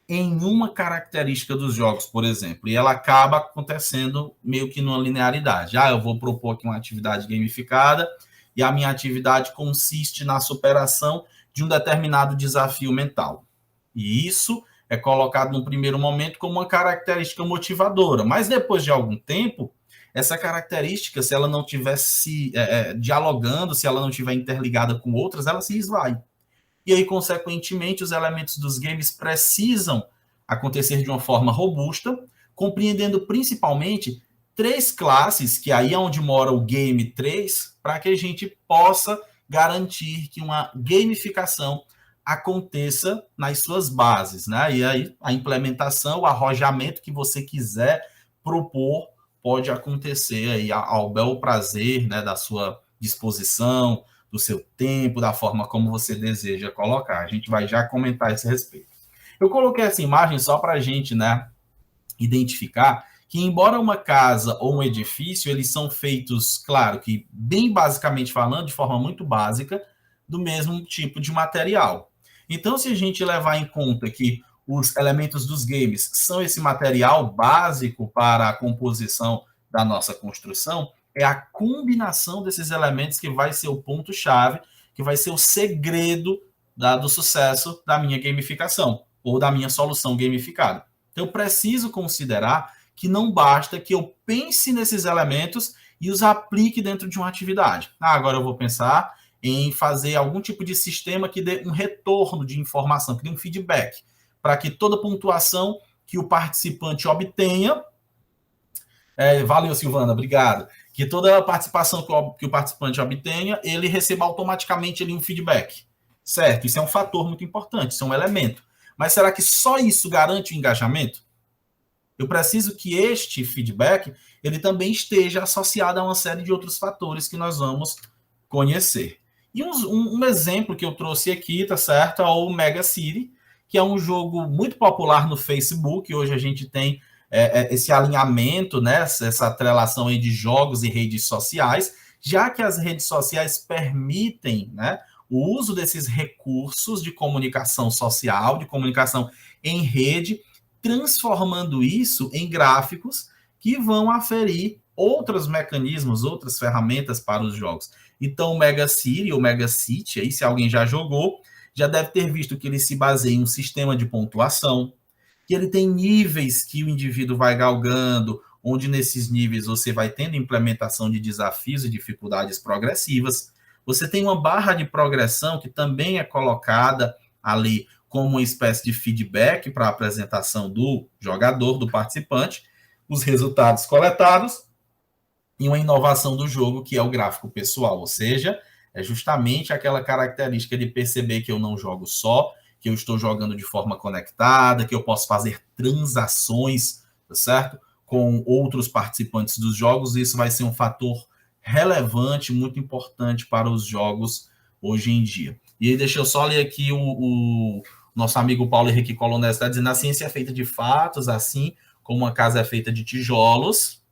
em uma característica dos jogos, por exemplo, e ela acaba acontecendo meio que numa linearidade. Eu vou propor aqui uma atividade gamificada e a minha atividade consiste na superação de um determinado desafio mental. E isso é colocado no primeiro momento como uma característica motivadora, mas depois de algum tempo, essa característica, se ela não tivesse dialogando, se ela não estiver interligada com outras, ela se esvai. E aí, consequentemente, os elementos dos games precisam acontecer de uma forma robusta, compreendendo principalmente três classes, que aí é onde mora o game 3, para que a gente possa garantir que uma gamificação aconteça nas suas bases, né? E aí a implementação, o arrojamento que você quiser propor pode acontecer aí ao bel prazer, né, da sua disposição, do seu tempo, da forma como você deseja colocar. A gente vai já comentar esse respeito. Eu coloquei essa imagem só para a gente, né, identificar que, embora uma casa ou um edifício, eles são feitos, claro, que bem basicamente falando, de forma muito básica, do mesmo tipo de material. Então, se a gente levar em conta que os elementos dos games são esse material básico para a composição da nossa construção, é a combinação desses elementos que vai ser o ponto-chave, que vai ser o segredo do sucesso da minha gamificação ou da minha solução gamificada. Então, eu preciso considerar que não basta que eu pense nesses elementos e os aplique dentro de uma atividade. Agora eu vou pensar em fazer algum tipo de sistema que dê um retorno de informação, que dê um feedback, para que toda pontuação que o participante obtenha, valeu, Silvana, obrigado, que toda participação que o participante obtenha, ele receba automaticamente ali um feedback, certo? Isso é um fator muito importante, isso é um elemento. Mas será que só isso garante o engajamento? Eu preciso que este feedback ele também esteja associado a uma série de outros fatores que nós vamos conhecer. E um exemplo que eu trouxe aqui, tá certo? É o Mega City, que é um jogo muito popular no Facebook. Hoje a gente tem esse alinhamento, né? Essa atrelação aí de jogos e redes sociais, já que as redes sociais permitem, né, o uso desses recursos de comunicação social, de comunicação em rede, transformando isso em gráficos que vão aferir outros mecanismos, outras ferramentas para os jogos. Então, o Mega City, ou Mega City, aí, se alguém já jogou, já deve ter visto que ele se baseia em um sistema de pontuação, que ele tem níveis que o indivíduo vai galgando, onde nesses níveis você vai tendo implementação de desafios e dificuldades progressivas. Você tem uma barra de progressão que também é colocada ali como uma espécie de feedback para a apresentação do jogador, do participante, os resultados coletados e uma inovação do jogo, que é o gráfico pessoal, ou seja, é justamente aquela característica de perceber que eu não jogo só, que eu estou jogando de forma conectada, que eu posso fazer transações, tá certo? Com outros participantes dos jogos, isso vai ser um fator relevante, muito importante para os jogos hoje em dia. E aí, deixa eu só ler aqui o nosso amigo Paulo Henrique Colonese está dizendo: a ciência é feita de fatos, assim como uma casa é feita de tijolos,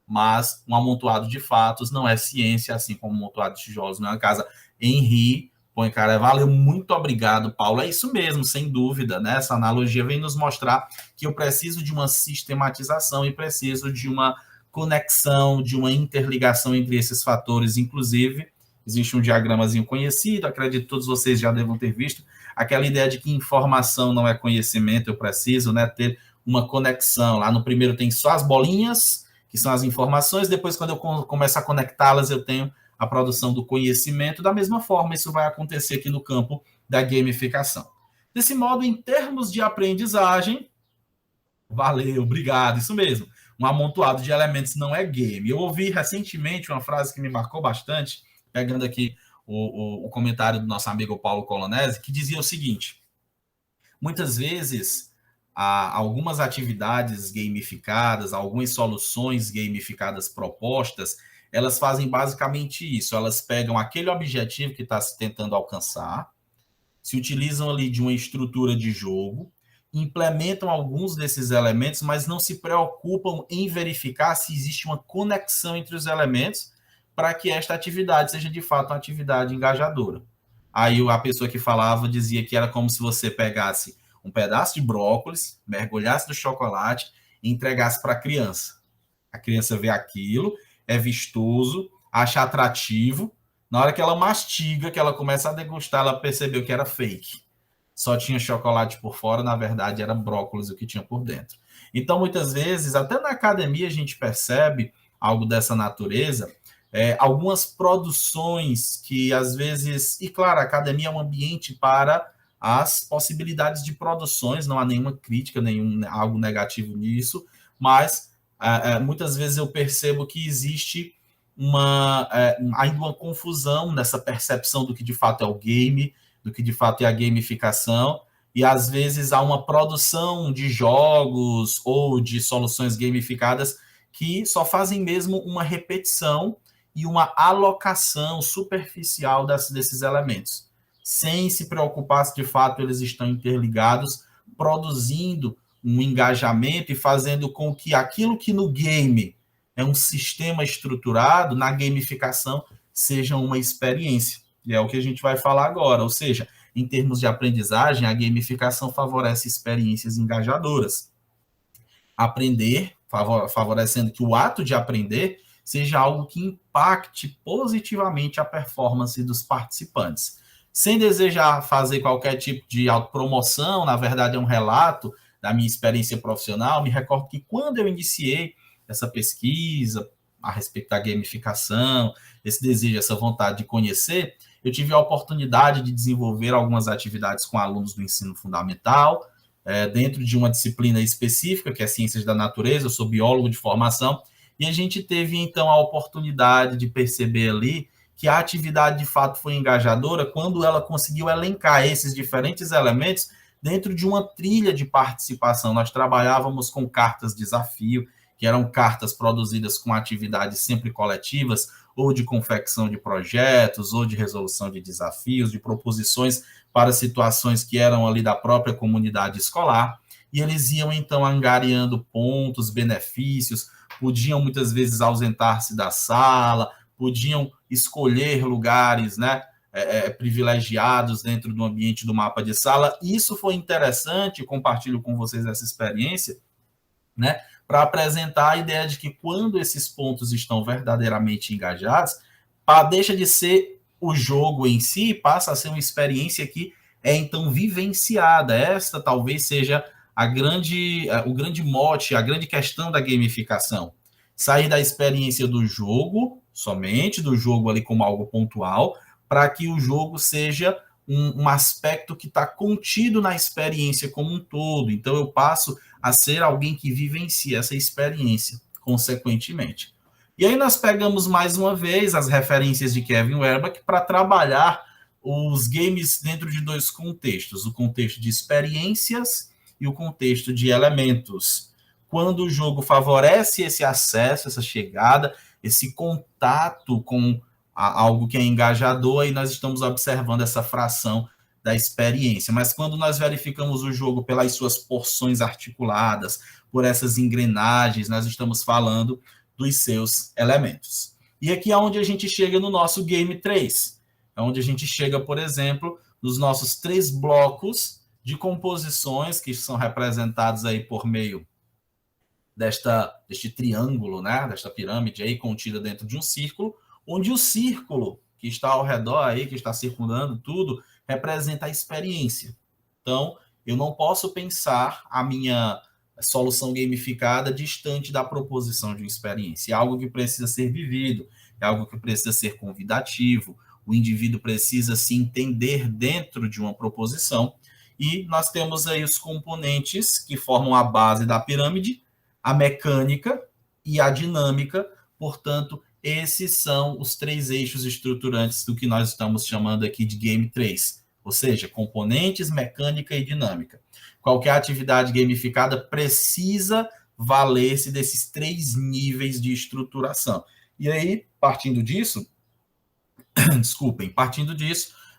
mas um amontoado de fatos não é ciência, assim como um amontoado de tijolos não é uma casa. Henri Poincaré, valeu, muito obrigado, Paulo. É isso mesmo, sem dúvida, né? Essa analogia vem nos mostrar que eu preciso de uma sistematização e preciso de uma conexão, de uma interligação entre esses fatores. Inclusive, existe um diagramazinho conhecido, acredito que todos vocês já devam ter visto, aquela ideia de que informação não é conhecimento, eu preciso, né, ter uma conexão. Lá no primeiro tem só as bolinhas, que são as informações, depois quando eu começo a conectá-las, eu tenho a produção do conhecimento. Da mesma forma, isso vai acontecer aqui no campo da gamificação. Desse modo, em termos de aprendizagem, valeu, obrigado, isso mesmo. Um amontoado de elementos não é game. Eu ouvi recentemente uma frase que me marcou bastante, pegando aqui o comentário do nosso amigo Paulo Colonese, que dizia o seguinte: muitas vezes, algumas atividades gamificadas, algumas soluções gamificadas propostas, elas fazem basicamente isso. Elas pegam aquele objetivo que está se tentando alcançar, se utilizam ali de uma estrutura de jogo, implementam alguns desses elementos, mas não se preocupam em verificar se existe uma conexão entre os elementos para que esta atividade seja de fato uma atividade engajadora. Aí a pessoa que falava dizia que era como se você pegasse um pedaço de brócolis, mergulhasse no chocolate e entregasse para a criança. A criança vê aquilo, é vistoso, acha atrativo. Na hora que ela mastiga, que ela começa a degustar, ela percebeu que era fake. Só tinha chocolate por fora, na verdade era brócolis o que tinha por dentro. Então, muitas vezes, até na academia a gente percebe algo dessa natureza, algumas produções que às vezes, e claro, a academia é um ambiente para as possibilidades de produções, não há nenhuma crítica, algo negativo nisso, mas muitas vezes eu percebo que existe ainda uma confusão nessa percepção do que de fato é o game, do que de fato é a gamificação, e às vezes há uma produção de jogos ou de soluções gamificadas que só fazem mesmo uma repetição e uma alocação superficial desses elementos, sem se preocupar se de fato eles estão interligados, produzindo um engajamento e fazendo com que aquilo que no game é um sistema estruturado, na gamificação seja uma experiência. E é o que a gente vai falar agora, ou seja, em termos de aprendizagem, a gamificação favorece experiências engajadoras. Aprender, favorecendo que o ato de aprender seja algo que impacte positivamente a performance dos participantes. Sem desejar fazer qualquer tipo de autopromoção, na verdade é um relato da minha experiência profissional, me recordo que quando eu iniciei essa pesquisa a respeito da gamificação, esse desejo, essa vontade de conhecer, eu tive a oportunidade de desenvolver algumas atividades com alunos do ensino fundamental, dentro de uma disciplina específica, que é Ciências da Natureza, eu sou biólogo de formação, e a gente teve, então, a oportunidade de perceber ali que a atividade, de fato, foi engajadora quando ela conseguiu elencar esses diferentes elementos dentro de uma trilha de participação. Nós trabalhávamos com cartas desafio, que eram cartas produzidas com atividades sempre coletivas, ou de confecção de projetos, ou de resolução de desafios, de proposições para situações que eram ali da própria comunidade escolar, e eles iam, então, angariando pontos, benefícios, podiam, muitas vezes, ausentar-se da sala, podiam escolher lugares, né, privilegiados dentro do ambiente do mapa de sala. Isso foi interessante, compartilho com vocês essa experiência, né, para apresentar a ideia de que quando esses pontos estão verdadeiramente engajados, deixa de ser o jogo em si, passa a ser uma experiência que é então vivenciada. Esta talvez seja o grande mote, a grande questão da gamificação. Sair da experiência do jogo, somente do jogo ali como algo pontual, para que o jogo seja um aspecto que está contido na experiência como um todo. Então eu passo a ser alguém que vivencia essa experiência, consequentemente. E aí nós pegamos mais uma vez as referências de Kevin Werbach para trabalhar os games dentro de dois contextos, o contexto de experiências e o contexto de elementos. Quando o jogo favorece esse acesso, essa chegada, esse contato com algo que é engajador, aí nós estamos observando essa fração da experiência. Mas quando nós verificamos o jogo pelas suas porções articuladas, por essas engrenagens, nós estamos falando dos seus elementos. E aqui é onde a gente chega no nosso Game 3. É onde a gente chega, por exemplo, nos nossos 3 blocos de composições que são representados aí por meio deste triângulo, né? Desta pirâmide aí contida dentro de um círculo, onde o círculo que está ao redor aí, que está circundando tudo, representa a experiência. Então, eu não posso pensar a minha solução gamificada distante da proposição de uma experiência. É algo que precisa ser vivido, é algo que precisa ser convidativo, o indivíduo precisa se entender dentro de uma proposição, e nós temos aí os componentes que formam a base da pirâmide, a mecânica e a dinâmica. Portanto, esses são os 3 eixos estruturantes do que nós estamos chamando aqui de Game 3, ou seja, componentes, mecânica e dinâmica. Qualquer atividade gamificada precisa valer-se desses 3 níveis de estruturação. E aí, partindo disso,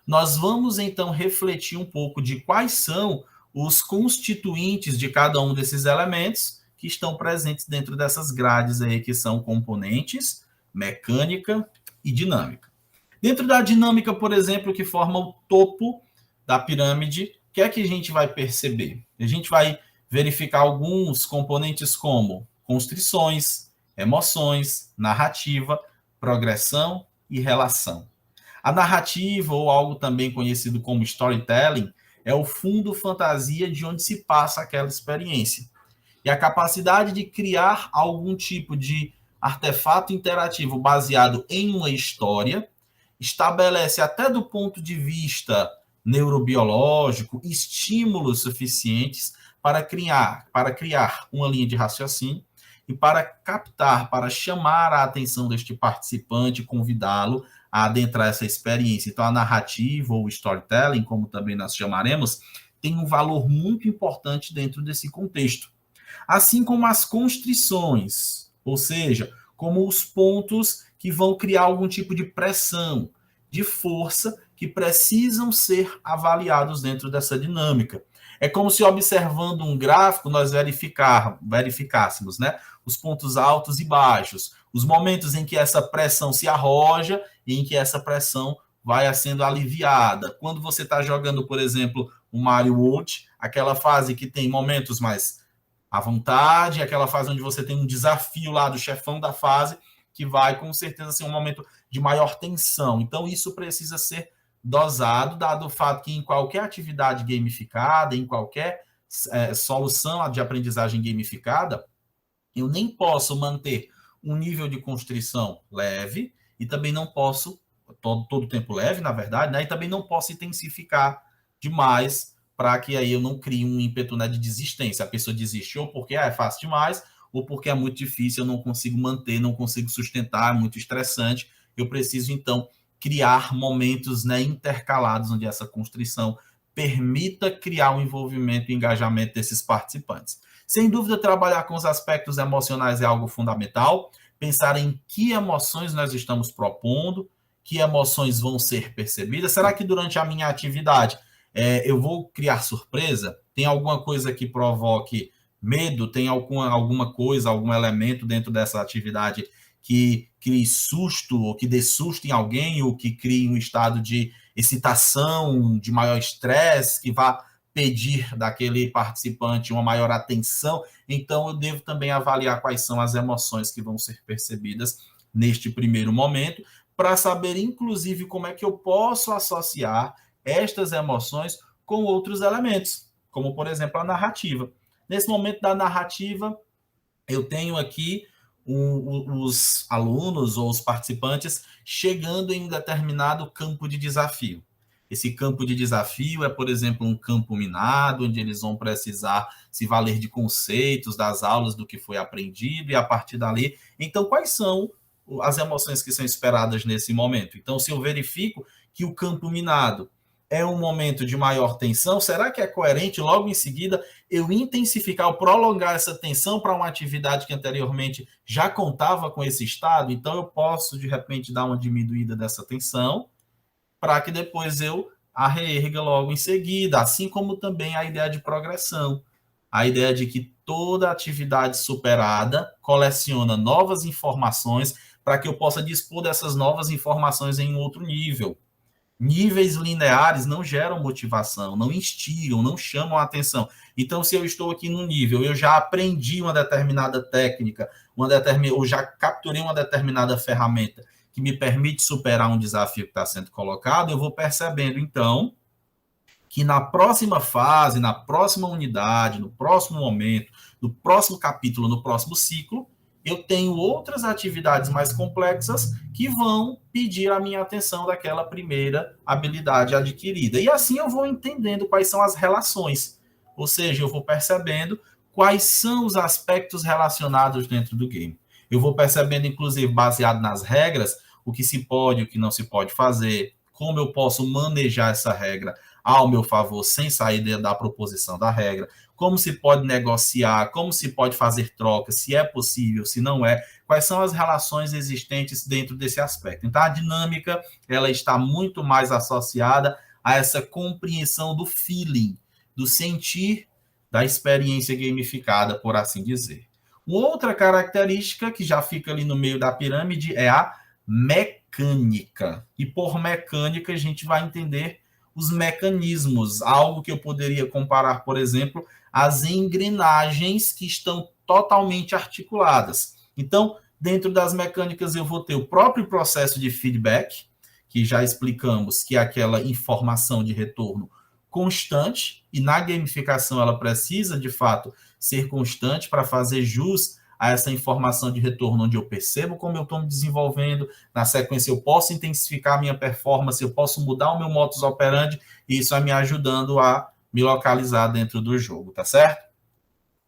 nós vamos então refletir um pouco de quais são os constituintes de cada um desses elementos que estão presentes dentro dessas grades aí, que são componentes, mecânica e dinâmica. Dentro da dinâmica, por exemplo, que forma o topo da pirâmide, o que é que a gente vai perceber? A gente vai verificar alguns componentes como constrições, emoções, narrativa, progressão e relação. A narrativa, ou algo também conhecido como storytelling, é o fundo fantasia de onde se passa aquela experiência. E a capacidade de criar algum tipo de artefato interativo baseado em uma história, estabelece até do ponto de vista neurobiológico estímulos suficientes para criar uma linha de raciocínio e para captar, para chamar a atenção deste participante, convidá-lo a adentrar essa experiência. Então, a narrativa ou storytelling, como também nós chamaremos, tem um valor muito importante dentro desse contexto. Assim como as constrições, ou seja, como os pontos que vão criar algum tipo de pressão, de força, que precisam ser avaliados dentro dessa dinâmica. É como se, observando um gráfico, nós verificássemos, né, os pontos altos e baixos, os momentos em que essa pressão se arroja e em que essa pressão vai sendo aliviada. Quando você está jogando, por exemplo, o Mario World, aquela fase que tem momentos mais à vontade, aquela fase onde você tem um desafio lá do chefão da fase, que vai com certeza ser um momento de maior tensão. Então, isso precisa ser dosado, dado o fato que em qualquer atividade gamificada, em qualquer solução de aprendizagem gamificada, eu nem posso manter um nível de constrição leve e também não posso, todo tempo leve, na verdade, né? E também não posso intensificar demais para que aí eu não crie um ímpeto, né, de desistência. A pessoa desiste ou porque é fácil demais, ou porque é muito difícil, eu não consigo manter, não consigo sustentar, é muito estressante. Eu preciso, então, criar momentos, né, intercalados, onde essa constrição permita criar um envolvimento e engajamento desses participantes. Sem dúvida, trabalhar com os aspectos emocionais é algo fundamental. Pensar em que emoções nós estamos propondo, que emoções vão ser percebidas. Será que durante a minha atividade eu vou criar surpresa? Tem alguma coisa que provoque medo? Tem alguma coisa, algum elemento dentro dessa atividade que crie susto, ou que dê susto em alguém, ou que crie um estado de excitação, de maior estresse, que vá pedir daquele participante uma maior atenção? Então, eu devo também avaliar quais são as emoções que vão ser percebidas neste primeiro momento, para saber, inclusive, como é que eu posso associar estas emoções com outros elementos, como, por exemplo, a narrativa. Nesse momento da narrativa, eu tenho aqui os alunos ou os participantes chegando em um determinado campo de desafio. Esse campo de desafio é, por exemplo, um campo minado, onde eles vão precisar se valer de conceitos das aulas, do que foi aprendido, e a partir dali, então, quais são as emoções que são esperadas nesse momento? Então, se eu verifico que o campo minado é um momento de maior tensão, será que é coerente logo em seguida eu intensificar ou prolongar essa tensão para uma atividade que anteriormente já contava com esse estado? Então, eu posso, de repente, dar uma diminuída dessa tensão para que depois eu a reerga logo em seguida, assim como também a ideia de progressão. A ideia de que toda atividade superada coleciona novas informações para que eu possa dispor dessas novas informações em outro nível. Níveis lineares não geram motivação, não instigam, não chamam a atenção. Então, se eu estou aqui no nível, eu já aprendi uma determinada técnica, ou já capturei uma determinada ferramenta que me permite superar um desafio que está sendo colocado, eu vou percebendo, então, que na próxima fase, na próxima unidade, no próximo momento, no próximo capítulo, no próximo ciclo, eu tenho outras atividades mais complexas que vão pedir a minha atenção daquela primeira habilidade adquirida. E assim eu vou entendendo quais são as relações, ou seja, eu vou percebendo quais são os aspectos relacionados dentro do game. Eu vou percebendo, inclusive, baseado nas regras, o que se pode e o que não se pode fazer, como eu posso manejar essa regra ao meu favor, sem sair da proposição da regra, como se pode negociar, como se pode fazer trocas, se é possível, se não é, quais são as relações existentes dentro desse aspecto. Então, a dinâmica, ela está muito mais associada a essa compreensão do feeling, do sentir da experiência gamificada, por assim dizer. Uma outra característica que já fica ali no meio da pirâmide é a mecânica. E por mecânica, a gente vai entender os mecanismos, algo que eu poderia comparar, por exemplo, às engrenagens que estão totalmente articuladas. Então, dentro das mecânicas, eu vou ter o próprio processo de feedback, que já explicamos que é aquela informação de retorno constante, e na gamificação ela precisa, de fato, ser constante para fazer jus a essa informação de retorno, onde eu percebo como eu estou me desenvolvendo, na sequência eu posso intensificar a minha performance, eu posso mudar o meu modus operandi, e isso vai me ajudando a me localizar dentro do jogo, tá certo?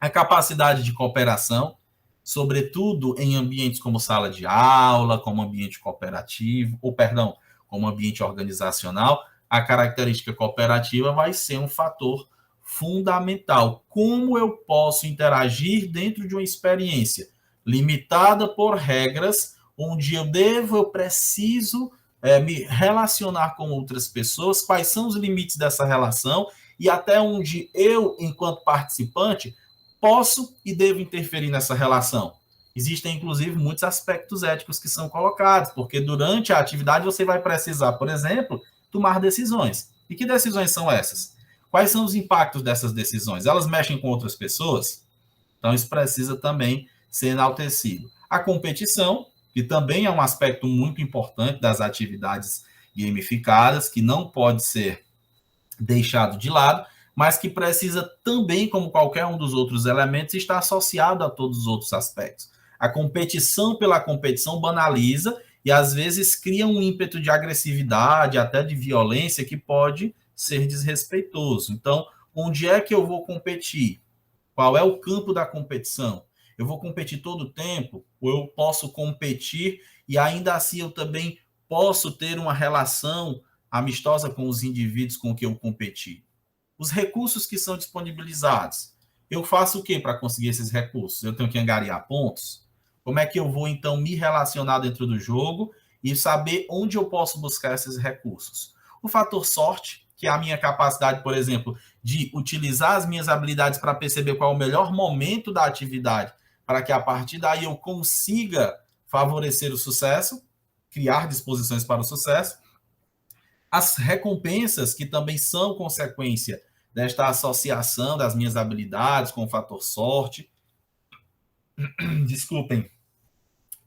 A capacidade de cooperação, sobretudo em ambientes como sala de aula, como ambiente cooperativo, ou perdão, como ambiente organizacional, a característica cooperativa vai ser um fator fundamental. Como eu posso interagir dentro de uma experiência limitada por regras, onde eu preciso me relacionar com outras pessoas, quais são os limites dessa relação e até onde eu, enquanto participante, posso e devo interferir nessa relação. Existem, inclusive, muitos aspectos éticos que são colocados, porque durante a atividade você vai precisar, por exemplo, tomar decisões. E que decisões são essas? Quais são os impactos dessas decisões? Elas mexem com outras pessoas? Então, isso precisa também ser enaltecido. A competição, que também é um aspecto muito importante das atividades gamificadas, que não pode ser deixado de lado, mas que precisa também, como qualquer um dos outros elementos, estar associado a todos os outros aspectos. A competição pela competição banaliza e, às vezes, cria um ímpeto de agressividade, até de violência, que pode ser desrespeitoso. Então, onde é que eu vou competir? Qual é o campo da competição? Eu vou competir todo o tempo? Ou eu posso competir e, ainda assim, eu também posso ter uma relação amistosa com os indivíduos com que eu competi? Os recursos que são disponibilizados. Eu faço o que para conseguir esses recursos? Eu tenho que angariar pontos? Como é que eu vou, então, me relacionar dentro do jogo e saber onde eu posso buscar esses recursos? O fator sorte, que é a minha capacidade, por exemplo, de utilizar as minhas habilidades para perceber qual é o melhor momento da atividade, para que a partir daí eu consiga favorecer o sucesso, criar disposições para o sucesso. As recompensas, que também são consequência desta associação das minhas habilidades com o fator sorte. Desculpem.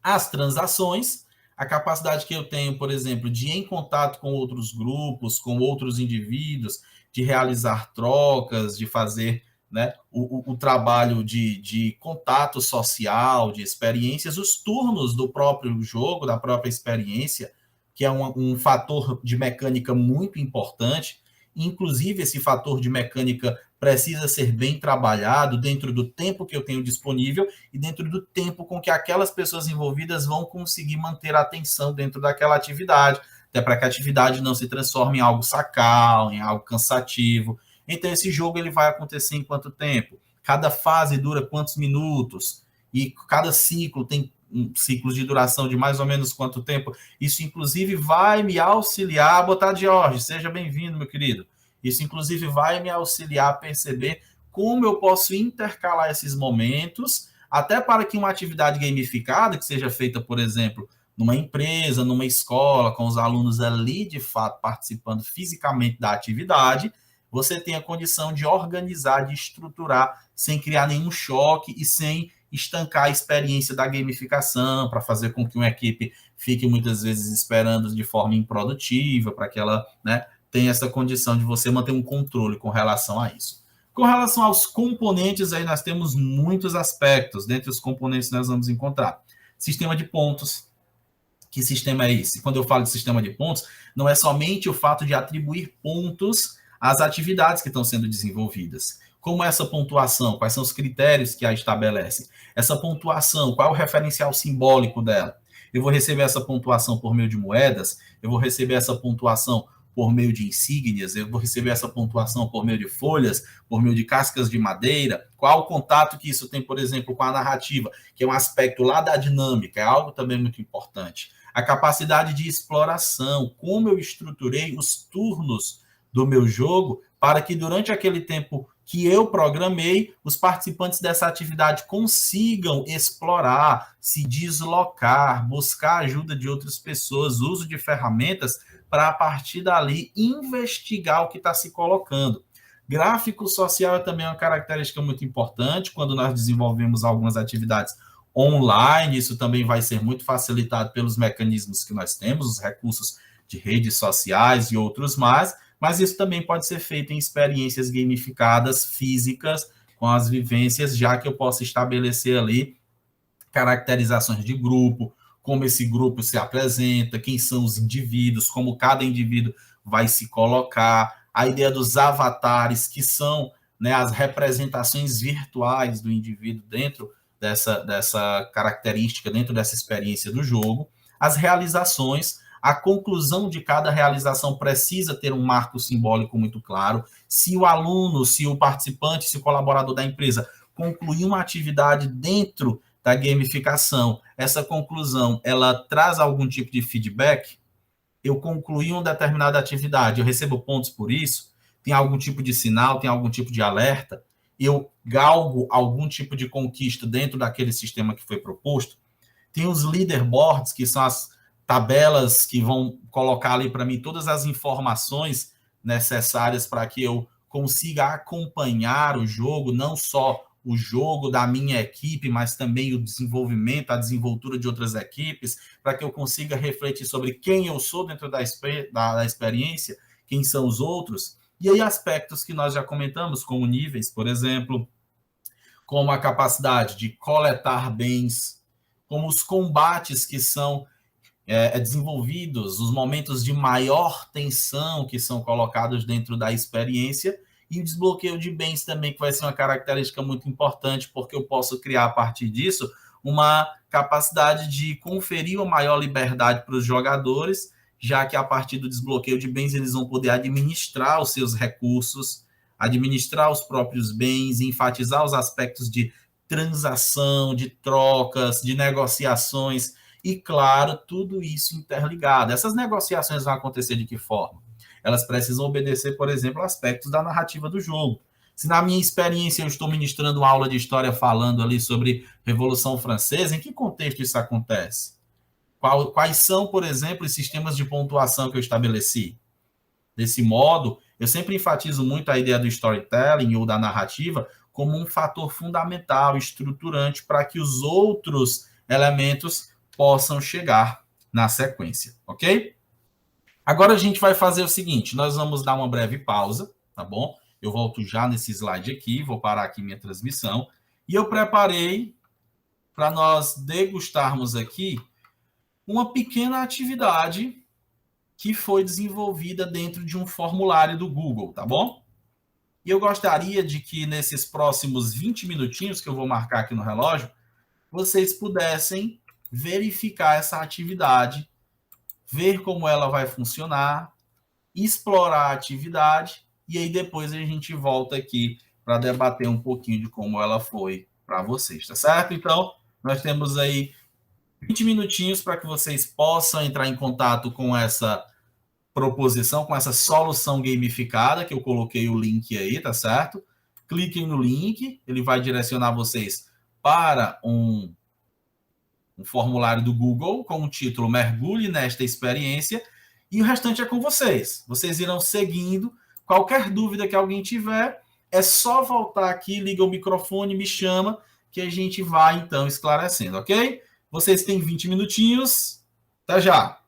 As transações, a capacidade que eu tenho, por exemplo, de ir em contato com outros grupos, com outros indivíduos, de realizar trocas, de fazer, né, o trabalho de contato social, de experiências, os turnos do próprio jogo, da própria experiência, que é um fator de mecânica muito importante. Inclusive, esse fator de mecânica precisa ser bem trabalhado dentro do tempo que eu tenho disponível e dentro do tempo com que aquelas pessoas envolvidas vão conseguir manter a atenção dentro daquela atividade, até para que a atividade não se transforme em algo sacal, em algo cansativo. Então, esse jogo ele vai acontecer em quanto tempo? Cada fase dura quantos minutos? E cada ciclo tem ciclos de duração de mais ou menos quanto tempo? Isso, inclusive, vai me auxiliar. Boa tarde, Jorge. Seja bem-vindo, meu querido. Isso, inclusive, vai me auxiliar a perceber como eu posso intercalar esses momentos, até para que uma atividade gamificada, que seja feita, por exemplo, numa empresa, numa escola, com os alunos ali, de fato, participando fisicamente da atividade, você tenha condição de organizar, de estruturar, sem criar nenhum choque e sem estancar a experiência da gamificação, para fazer com que uma equipe fique muitas vezes esperando de forma improdutiva, para que ela, né, tenha essa condição de você manter um controle com relação a isso. Com relação aos componentes, aí nós temos muitos aspectos. Dentre os componentes nós vamos encontrar sistema de pontos. Que sistema é esse? Quando eu falo de sistema de pontos, não é somente o fato de atribuir pontos às atividades que estão sendo desenvolvidas. Como é essa pontuação? Quais são os critérios que a estabelecem? Essa pontuação, qual é o referencial simbólico dela? Eu vou receber essa pontuação por meio de moedas? Eu vou receber essa pontuação por meio de insígnias? Eu vou receber essa pontuação por meio de folhas, por meio de cascas de madeira? Qual o contato que isso tem, por exemplo, com a narrativa, que é um aspecto lá da dinâmica, é algo também muito importante. A capacidade de exploração, como eu estruturei os turnos do meu jogo para que durante aquele tempo que eu programei, os participantes dessa atividade consigam explorar, se deslocar, buscar ajuda de outras pessoas, uso de ferramentas para, a partir dali, investigar o que está se colocando. Gráfico social é também uma característica muito importante quando nós desenvolvemos algumas atividades online. Isso também vai ser muito facilitado pelos mecanismos que nós temos, os recursos de redes sociais e outros mais, mas isso também pode ser feito em experiências gamificadas físicas, com as vivências, já que eu posso estabelecer ali caracterizações de grupo, como esse grupo se apresenta, quem são os indivíduos, como cada indivíduo vai se colocar, a ideia dos avatares, que são, né, as representações virtuais do indivíduo dentro dessa característica, dentro dessa experiência do jogo, as realizações, a conclusão de cada realização precisa ter um marco simbólico muito claro. Se o aluno, se o participante, se o colaborador da empresa concluir uma atividade dentro da gamificação, essa conclusão, ela traz algum tipo de feedback, eu concluí uma determinada atividade, eu recebo pontos por isso, tem algum tipo de sinal, tem algum tipo de alerta, eu galgo algum tipo de conquista dentro daquele sistema que foi proposto. Tem os leaderboards, que são as tabelas que vão colocar ali para mim todas as informações necessárias para que eu consiga acompanhar o jogo, não só o jogo da minha equipe, mas também o desenvolvimento, a desenvoltura de outras equipes, para que eu consiga refletir sobre quem eu sou dentro da experiência, quem são os outros. E aí aspectos que nós já comentamos, como níveis, por exemplo, como a capacidade de coletar bens, como os combates que são desenvolvidos, os momentos de maior tensão que são colocados dentro da experiência, e o desbloqueio de bens também, que vai ser uma característica muito importante, porque eu posso criar a partir disso uma capacidade de conferir uma maior liberdade para os jogadores, já que a partir do desbloqueio de bens eles vão poder administrar os seus recursos, administrar os próprios bens, enfatizar os aspectos de transação, de trocas, de negociações, e, claro, tudo isso interligado. Essas negociações vão acontecer de que forma? Elas precisam obedecer, por exemplo, aspectos da narrativa do jogo. Se na minha experiência eu estou ministrando uma aula de história falando ali sobre Revolução Francesa, em que contexto isso acontece? Quais são, por exemplo, os sistemas de pontuação que eu estabeleci? Desse modo, eu sempre enfatizo muito a ideia do storytelling ou da narrativa como um fator fundamental, estruturante, para que os outros elementos possam chegar na sequência, ok? Agora a gente vai fazer o seguinte, nós vamos dar uma breve pausa, tá bom? Eu volto já nesse slide aqui, vou parar aqui minha transmissão, e eu preparei para nós degustarmos aqui uma pequena atividade que foi desenvolvida dentro de um formulário do Google, tá bom? E eu gostaria de que nesses próximos 20 minutinhos que eu vou marcar aqui no relógio, vocês pudessem verificar essa atividade, ver como ela vai funcionar, explorar a atividade, e aí depois a gente volta aqui para debater um pouquinho de como ela foi para vocês, tá certo? Então, nós temos aí 20 minutinhos para que vocês possam entrar em contato com essa proposição, com essa solução gamificada, que eu coloquei o link aí, tá certo? Cliquem no link, ele vai direcionar vocês para um formulário do Google com o título Mergulhe nesta experiência, e o restante é com vocês. Vocês irão seguindo. Qualquer dúvida que alguém tiver, é só voltar aqui, liga o microfone, me chama, que a gente vai então esclarecendo, ok? Vocês têm 20 minutinhos. Até já!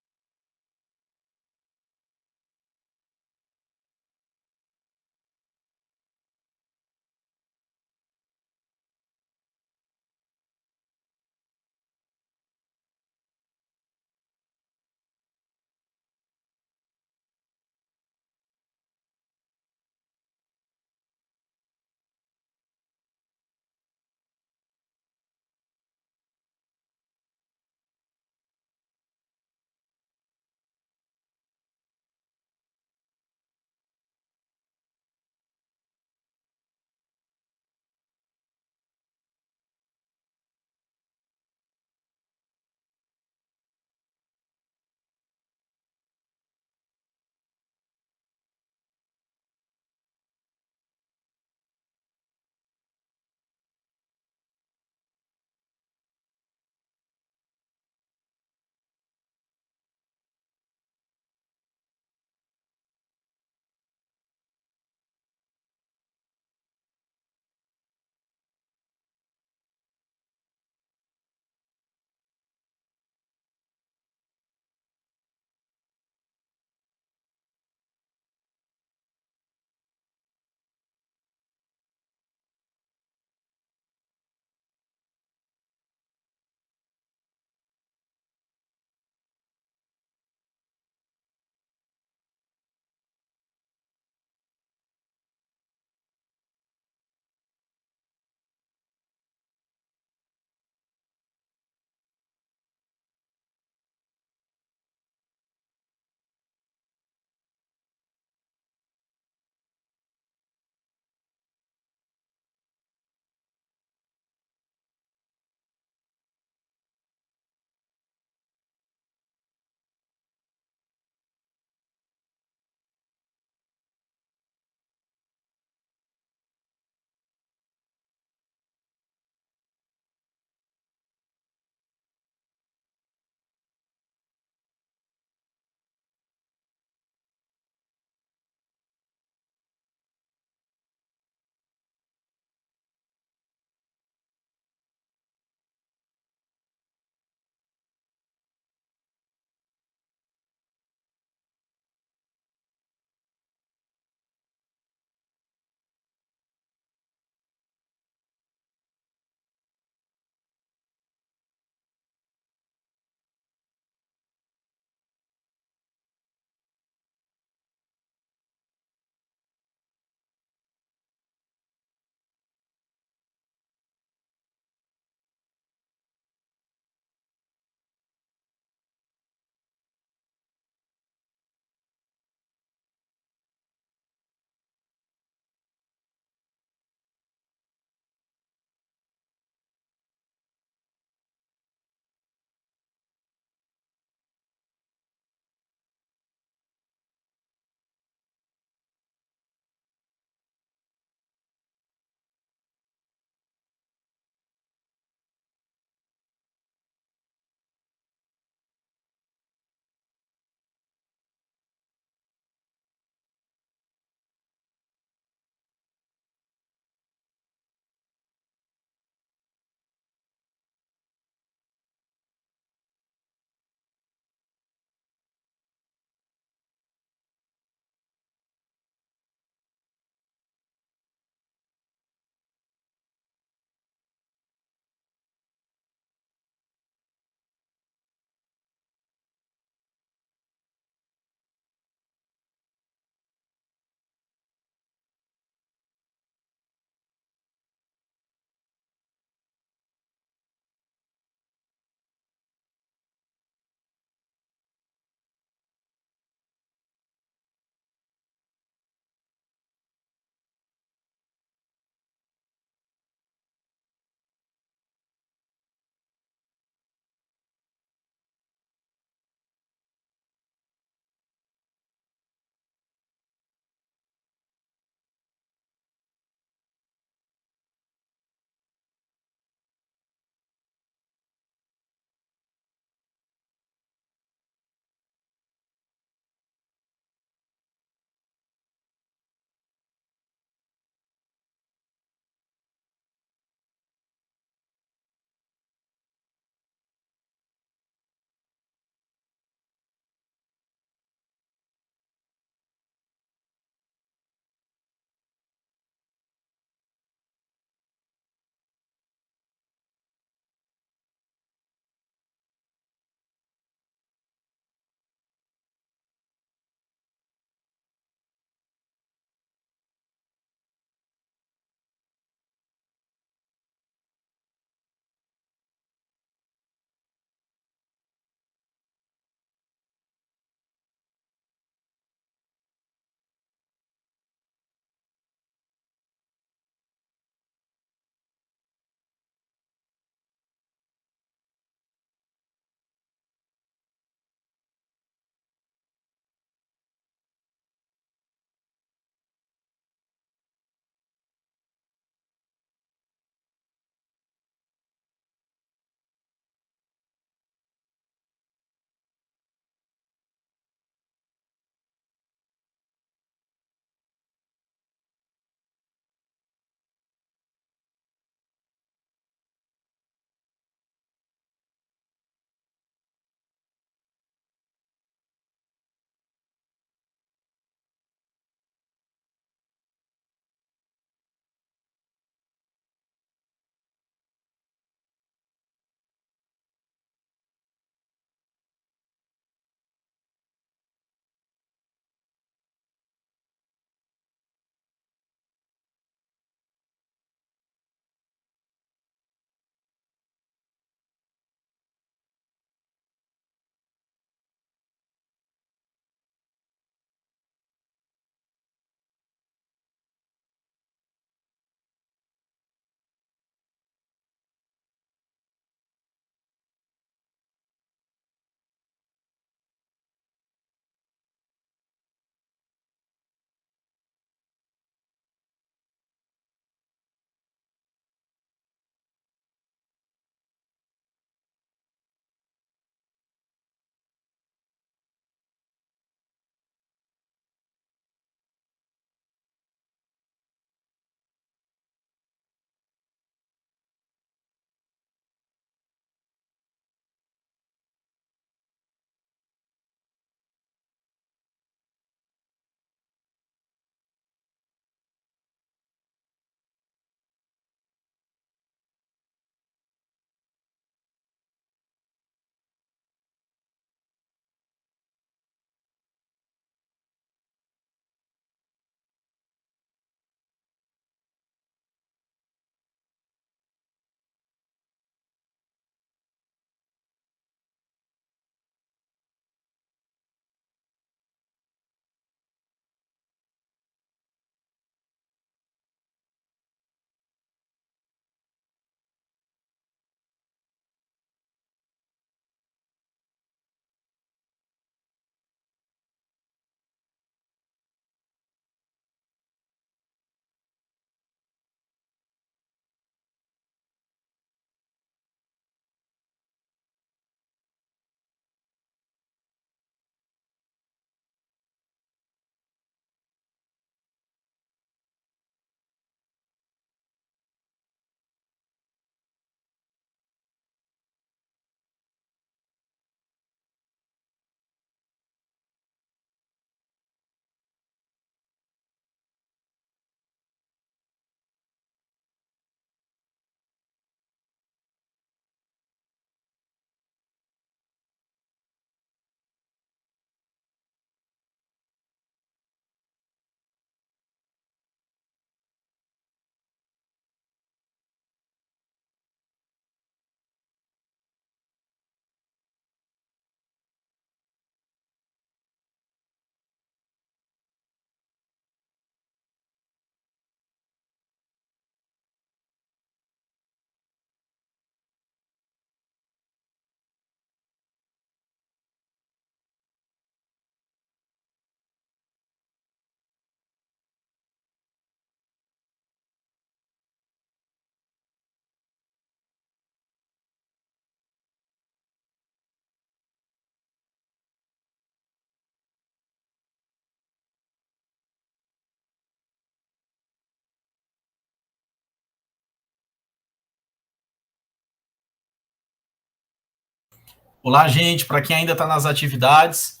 Olá, gente. Para quem ainda está nas atividades,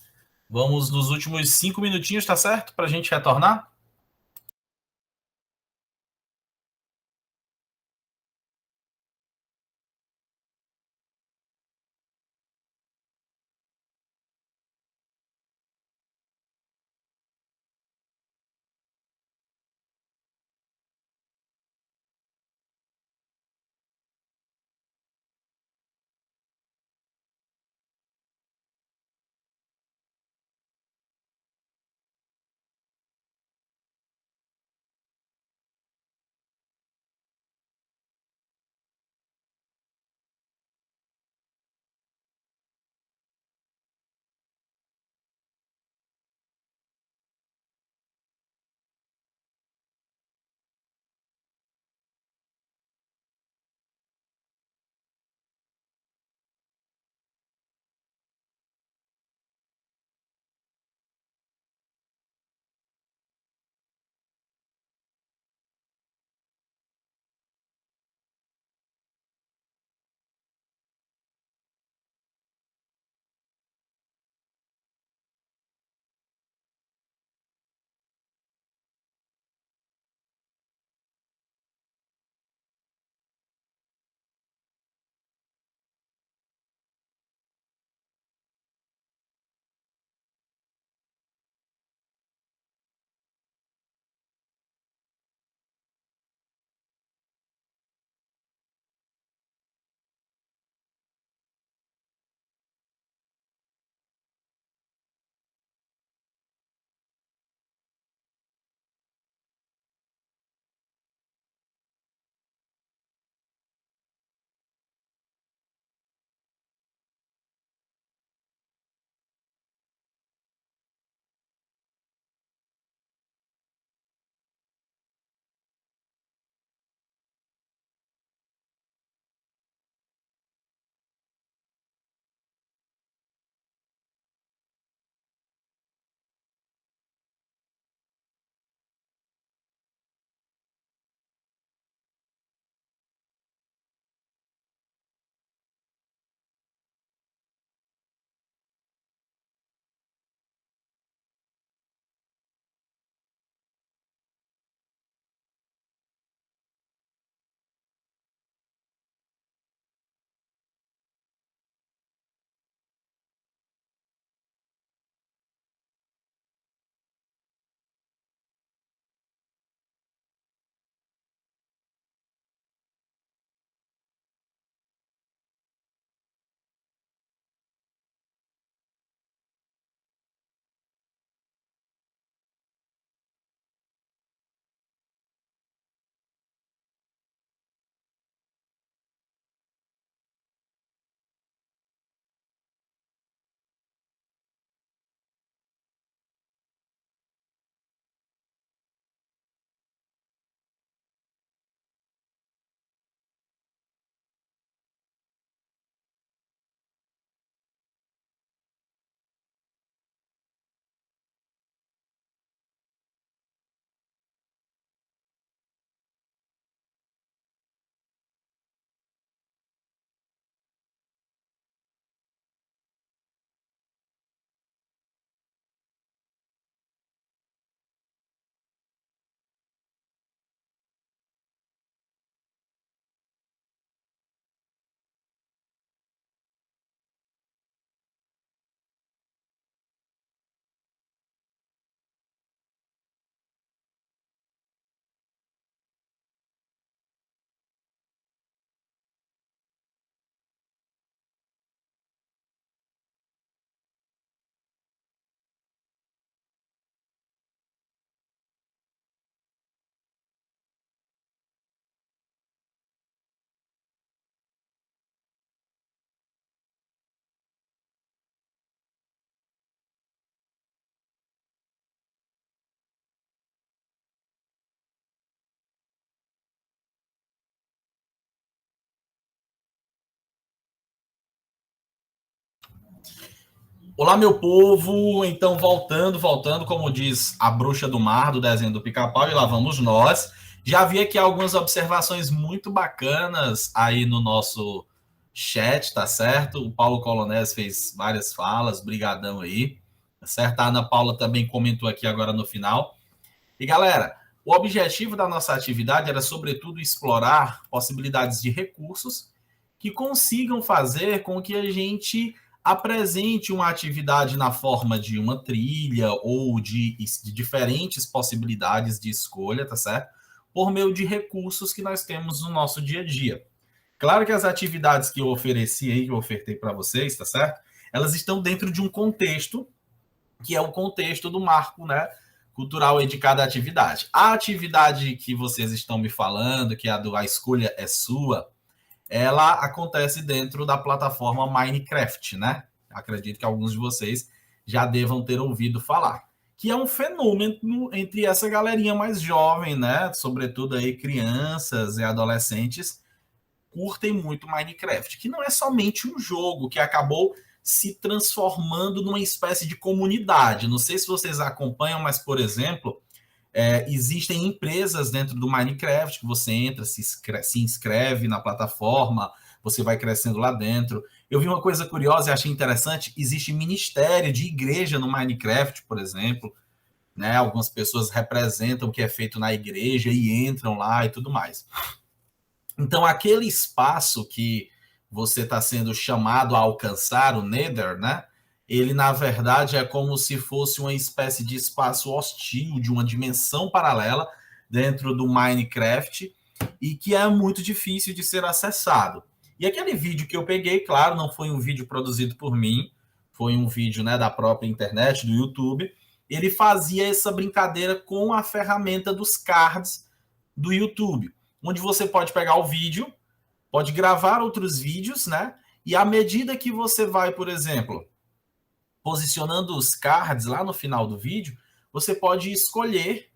vamos nos últimos 5 minutinhos, tá certo? Para a gente retornar? Olá, meu povo. Então, voltando, como diz a bruxa do mar, do desenho do Pica-Pau, e lá vamos nós. Já vi aqui algumas observações muito bacanas aí no nosso chat, tá certo? O Paulo Colonese fez várias falas, brigadão aí, tá certo? A Ana Paula também comentou aqui agora no final. E galera, o objetivo da nossa atividade era, sobretudo, explorar possibilidades de recursos que consigam fazer com que a gente apresente uma atividade na forma de uma trilha ou de diferentes possibilidades de escolha, tá certo? Por meio de recursos que nós temos no nosso dia a dia. Claro que as atividades que eu ofereci aí, que eu ofertei para vocês, tá certo? Elas estão dentro de um contexto, que é o contexto do marco, né, cultural aí de cada atividade. A atividade que vocês estão me falando, que é a escolha é sua, ela acontece dentro da plataforma Minecraft, né? Acredito que alguns de vocês já devam ter ouvido falar. Que é um fenômeno entre essa galerinha mais jovem, né? Sobretudo aí crianças e adolescentes curtem muito Minecraft, que não é somente um jogo que acabou se transformando numa espécie de comunidade. Não sei se vocês acompanham, mas, por exemplo, existem empresas dentro do Minecraft que você entra, se inscreve na plataforma, você vai crescendo lá dentro. Eu vi uma coisa curiosa e achei interessante, existe ministério de igreja no Minecraft, por exemplo, né? Algumas pessoas representam o que é feito na igreja e entram lá e tudo mais. Então, aquele espaço que você está sendo chamado a alcançar, o Nether, né? Ele, na verdade, é como se fosse uma espécie de espaço hostil, de uma dimensão paralela dentro do Minecraft e que é muito difícil de ser acessado. E aquele vídeo que eu peguei, claro, não foi um vídeo produzido por mim, foi um vídeo, né, da própria internet, do YouTube. Ele fazia essa brincadeira com a ferramenta dos cards do YouTube, onde você pode pegar o vídeo, pode gravar outros vídeos, né? E à medida que você vai, por exemplo, posicionando os cards lá no final do vídeo, você pode escolher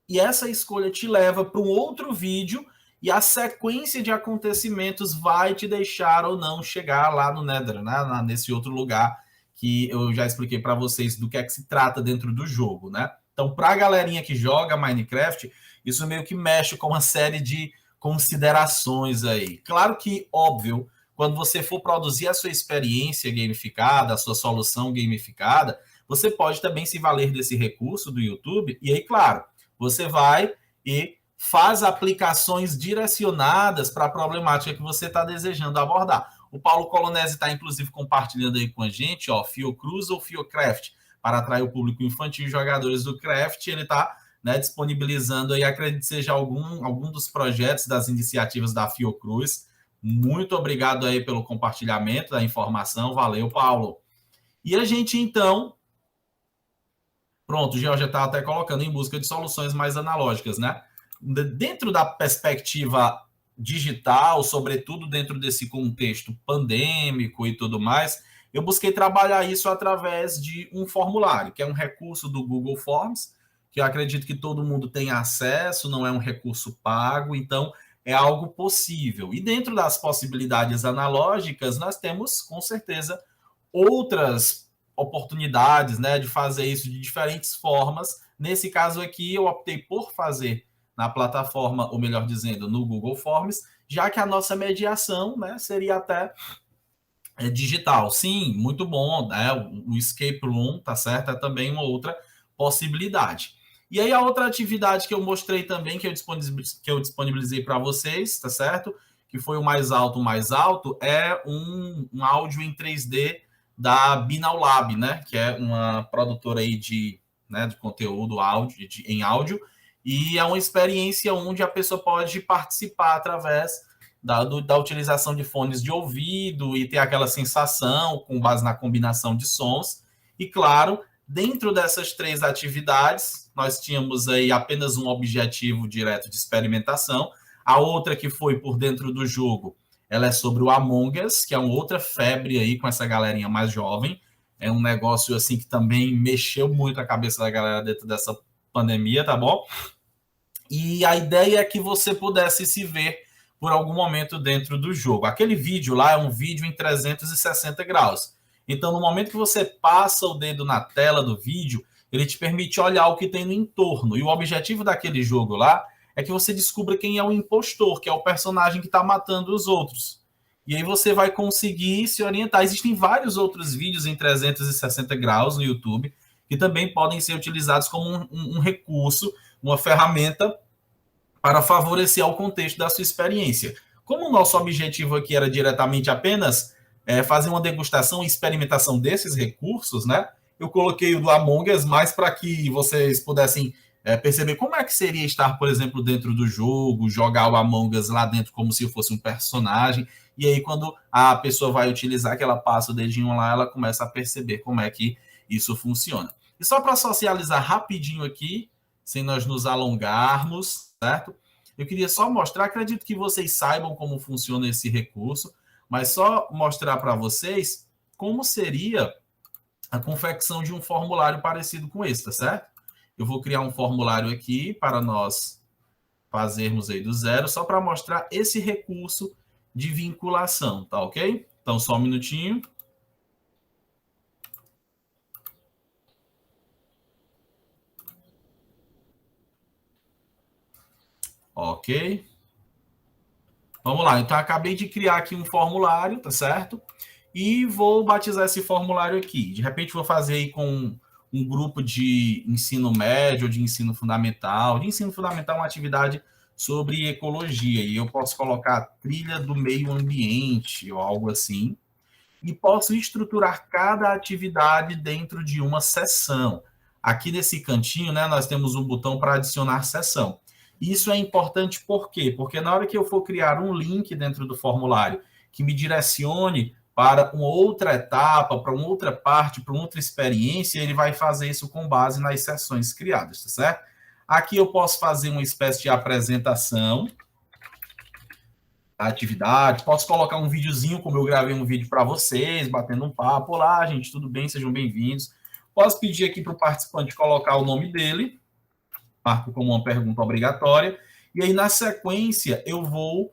e essa escolha te leva para um outro vídeo e a sequência de acontecimentos vai te deixar ou não chegar lá no Nether, né? Nesse outro lugar que eu já expliquei para vocês do que é que se trata dentro do jogo, né? Então, para a galerinha que joga Minecraft, isso meio que mexe com uma série de considerações aí. Claro que, óbvio, quando você for produzir a sua experiência gamificada, a sua solução gamificada, você pode também se valer desse recurso do YouTube. E aí, claro, você vai e faz aplicações direcionadas para a problemática que você está desejando abordar. O Paulo Colonese está, inclusive, compartilhando aí com a gente, ó, Fiocruz ou Fiocraft, para atrair o público infantil e jogadores do Craft. Ele está, né, disponibilizando aí, acredito que seja algum dos projetos das iniciativas da Fiocruz. Muito obrigado aí pelo compartilhamento da informação. Valeu, Paulo. E a gente, então, pronto, o Geo já está até colocando em busca de soluções mais analógicas, né? Dentro da perspectiva digital, sobretudo dentro desse contexto pandêmico e tudo mais, eu busquei trabalhar isso através de um formulário, que é um recurso do Google Forms, que eu acredito que todo mundo tem acesso, não é um recurso pago, então é algo possível. E dentro das possibilidades analógicas, nós temos, com certeza, outras oportunidades, né, de fazer isso de diferentes formas. Nesse caso aqui, eu optei por fazer na plataforma, ou melhor dizendo, no Google Forms, já que a nossa mediação, né, seria até digital. Sim, muito bom, né? O Escape Room, tá certo? É também uma outra possibilidade. E aí a outra atividade que eu mostrei também, que eu disponibilizei para vocês, tá certo? Que foi o mais alto, é um áudio em 3D da Binaural Lab, né? Que é uma produtora aí de conteúdo em áudio, e é uma experiência onde a pessoa pode participar através da utilização de fones de ouvido e ter aquela sensação com base na combinação de sons. E, claro, dentro dessas três atividades, nós tínhamos aí apenas um objetivo direto de experimentação. A outra que foi por dentro do jogo, ela é sobre o Among Us, que é uma outra febre aí com essa galerinha mais jovem. É um negócio assim que também mexeu muito a cabeça da galera dentro dessa pandemia, tá bom? E a ideia é que você pudesse se ver por algum momento dentro do jogo. Aquele vídeo lá é um vídeo em 360 graus. Então, no momento que você passa o dedo na tela do vídeo, ele te permite olhar o que tem no entorno. E o objetivo daquele jogo lá é que você descubra quem é o impostor, que é o personagem que está matando os outros. E aí você vai conseguir se orientar. Existem vários outros vídeos em 360 graus no YouTube que também podem ser utilizados como um recurso, uma ferramenta para favorecer ao contexto da sua experiência. Como o nosso objetivo aqui era diretamente apenas fazer uma degustação e experimentação desses recursos, né? Eu coloquei o do Among Us mais para que vocês pudessem perceber como é que seria estar, por exemplo, dentro do jogo, jogar o Among Us lá dentro como se fosse um personagem. E aí, quando a pessoa vai utilizar, que ela passa o dedinho lá, ela começa a perceber como é que isso funciona. E só para socializar rapidinho aqui, sem nós nos alongarmos, certo? Eu queria só mostrar, acredito que vocês saibam como funciona esse recurso, mas só mostrar para vocês como seria a confecção de um formulário parecido com esse, tá certo? Eu vou criar um formulário aqui para nós fazermos aí do zero, só para mostrar esse recurso de vinculação, tá ok? Então, só um minutinho. Ok. Vamos lá, então acabei de criar aqui um formulário, tá certo? E vou batizar esse formulário aqui. De repente vou fazer aí com um grupo de ensino médio, de ensino fundamental. De ensino fundamental, uma atividade sobre ecologia. E eu posso colocar trilha do meio ambiente ou algo assim. E posso estruturar cada atividade dentro de uma sessão. Aqui nesse cantinho, né, nós temos um botão para adicionar sessão. Isso é importante por quê? Porque na hora que eu for criar um link dentro do formulário que me direcione para uma outra etapa, para uma outra parte, para uma outra experiência, ele vai fazer isso com base nas sessões criadas, tá certo? Aqui eu posso fazer uma espécie de apresentação da atividade, posso colocar um videozinho, como eu gravei um vídeo para vocês, batendo um papo. Olá, gente, tudo bem? Sejam bem-vindos. Posso pedir aqui para o participante colocar o nome dele, marco como uma pergunta obrigatória, e aí na sequência eu vou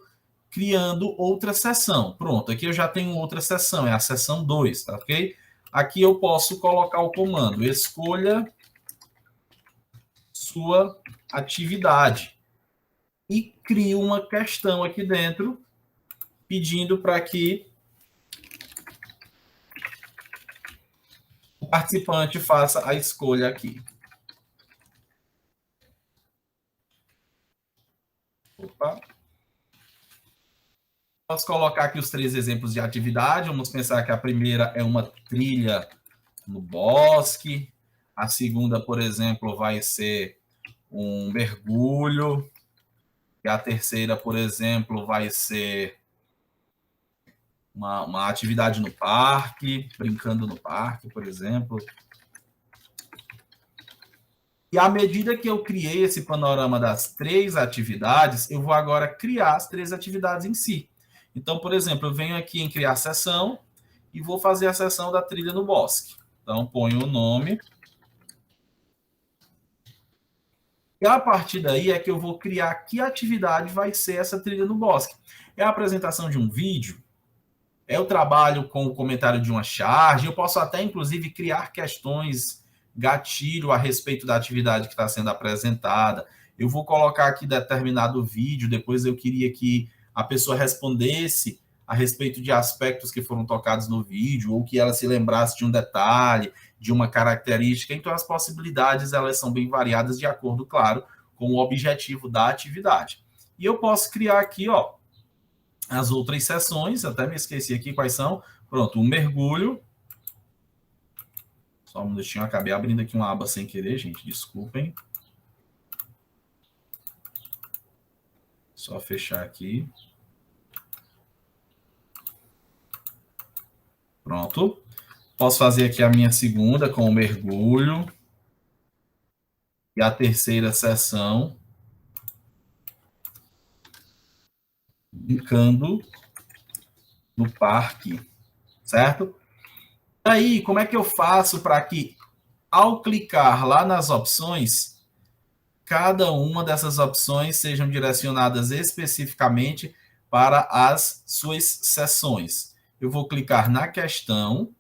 criando outra sessão. Pronto, aqui eu já tenho outra sessão, é a sessão 2, tá ok? Aqui eu posso colocar o comando, escolha sua atividade. E crio uma questão aqui dentro, pedindo para que o participante faça a escolha aqui. Opa. Posso colocar aqui os 3 exemplos de atividade. Vamos pensar que a primeira é uma trilha no bosque. A segunda, por exemplo, vai ser um mergulho. E a terceira, por exemplo, vai ser uma atividade no parque, brincando no parque, por exemplo. E à medida que eu criei esse panorama das 3 atividades, eu vou agora criar as 3 atividades em si. Então, por exemplo, eu venho aqui em criar sessão e vou fazer a sessão da trilha no bosque. Então, ponho o nome. E a partir daí é que eu vou criar que atividade vai ser essa trilha no bosque. É a apresentação de um vídeo, é o trabalho com o comentário de uma charge, eu posso até, inclusive, criar questões gatilho a respeito da atividade que está sendo apresentada. Eu vou colocar aqui determinado vídeo, depois eu queria que a pessoa respondesse a respeito de aspectos que foram tocados no vídeo, ou que ela se lembrasse de um detalhe, de uma característica. Então, as possibilidades, elas são bem variadas de acordo, claro, com o objetivo da atividade. E eu posso criar aqui, ó, as outras sessões, até me esqueci aqui quais são. Pronto, um mergulho. Só um minutinho, acabei abrindo aqui uma aba sem querer, gente, desculpem. Só fechar aqui. Pronto. Posso fazer aqui a minha segunda com o mergulho. E a terceira sessão, brincando no parque, certo? Aí, como é que eu faço para que, ao clicar lá nas opções, cada uma dessas opções sejam direcionadas especificamente para as suas sessões? Eu vou clicar na questão,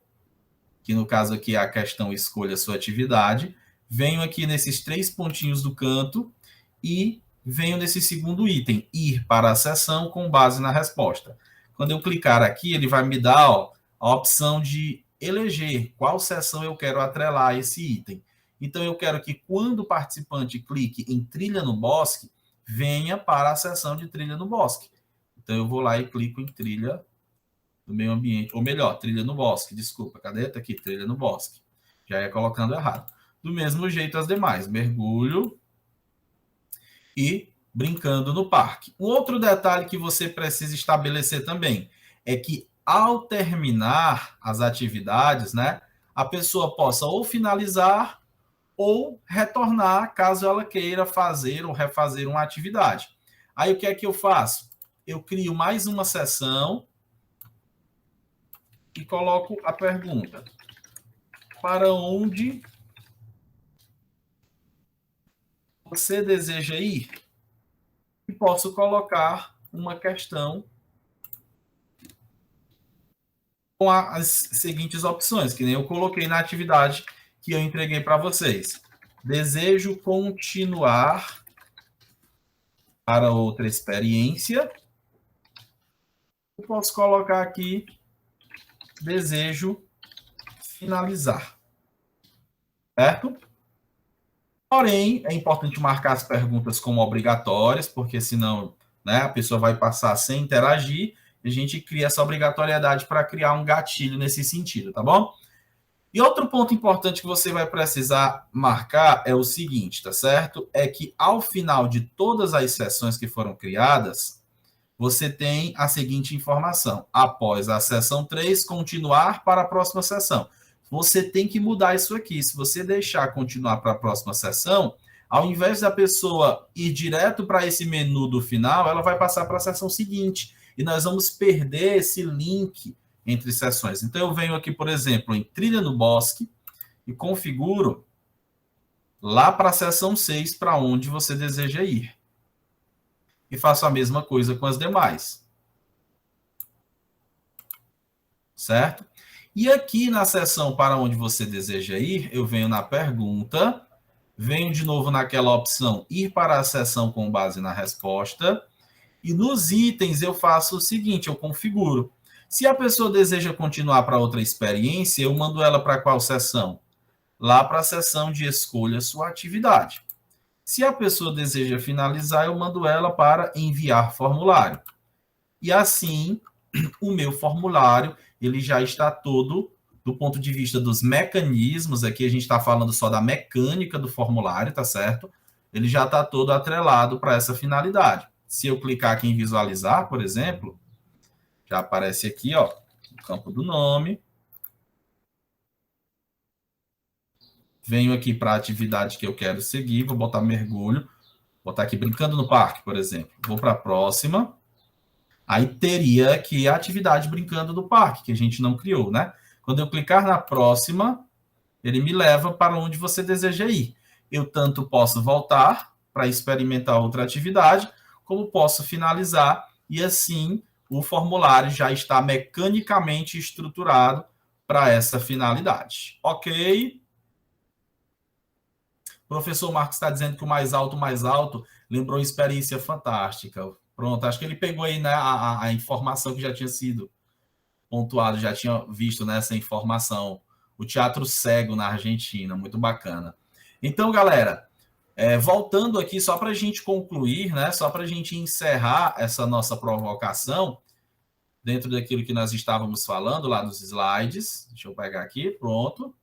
que no caso aqui é a questão escolha sua atividade, venho aqui nesses 3 pontinhos do canto e venho nesse segundo item, ir para a sessão com base na resposta. Quando eu clicar aqui, ele vai me dar, ó, a opção de eleger qual seção eu quero atrelar a esse item. Então, eu quero que quando o participante clique em trilha no bosque, venha para a seção de trilha no bosque. Então, eu vou lá e clico em trilha do meio ambiente, ou melhor, trilha no bosque, desculpa, cadê? Tá aqui, trilha no bosque. Já ia colocando errado. Do mesmo jeito as demais, mergulho e brincando no parque. Um outro detalhe que você precisa estabelecer também é que ao terminar as atividades, né, a pessoa possa ou finalizar ou retornar caso ela queira fazer ou refazer uma atividade. Aí o que é que eu faço? Eu crio mais uma sessão e coloco a pergunta: para onde você deseja ir? E posso colocar uma questão com as seguintes opções, que nem eu coloquei na atividade que eu entreguei para vocês. Desejo continuar para outra experiência. Eu posso colocar aqui, desejo finalizar. Certo? Porém, é importante marcar as perguntas como obrigatórias, porque senão, né, a pessoa vai passar sem interagir. A gente cria essa obrigatoriedade para criar um gatilho nesse sentido, tá bom? E outro ponto importante que você vai precisar marcar é o seguinte, tá certo? É que ao final de todas as sessões que foram criadas, você tem a seguinte informação: após a sessão 3, continuar para a próxima sessão. Você tem que mudar isso aqui. Se você deixar continuar para a próxima sessão, ao invés da pessoa ir direto para esse menu do final, ela vai passar para a sessão seguinte. E nós vamos perder esse link entre sessões. Então, eu venho aqui, por exemplo, em trilha no bosque e configuro lá para a sessão 6, para onde você deseja ir. E faço a mesma coisa com as demais. Certo? E aqui na seção para onde você deseja ir, eu venho na pergunta, venho de novo naquela opção ir para a seção com base na resposta, e nos itens eu faço o seguinte, eu configuro. Se a pessoa deseja continuar para outra experiência, eu mando ela para qual seção? Lá para a seção de escolha sua atividade. Se a pessoa deseja finalizar, eu mando ela para enviar formulário. E assim, o meu formulário ele já está todo, do ponto de vista dos mecanismos, aqui a gente está falando só da mecânica do formulário, tá certo? Ele já está todo atrelado para essa finalidade. Se eu clicar aqui em visualizar, por exemplo, já aparece aqui, ó, o campo do nome. Venho aqui para a atividade que eu quero seguir, vou botar mergulho, vou botar aqui brincando no parque, por exemplo. Vou para a próxima. Aí teria aqui a atividade brincando no parque, que a gente não criou, né? Quando eu clicar na próxima, ele me leva para onde você deseja ir. Eu tanto posso voltar para experimentar outra atividade, como posso finalizar, e assim o formulário já está mecanicamente estruturado para essa finalidade. Ok? O professor Marcos está dizendo que o mais alto, lembrou uma experiência fantástica. Pronto, acho que ele pegou aí, né, a informação que já tinha sido pontuada, já tinha visto, né, essa informação. O Teatro Cego na Argentina, muito bacana. Então, galera, voltando aqui, só para a gente concluir, né, só para a gente encerrar essa nossa provocação, dentro daquilo que nós estávamos falando lá nos slides. Deixa eu pegar aqui, pronto.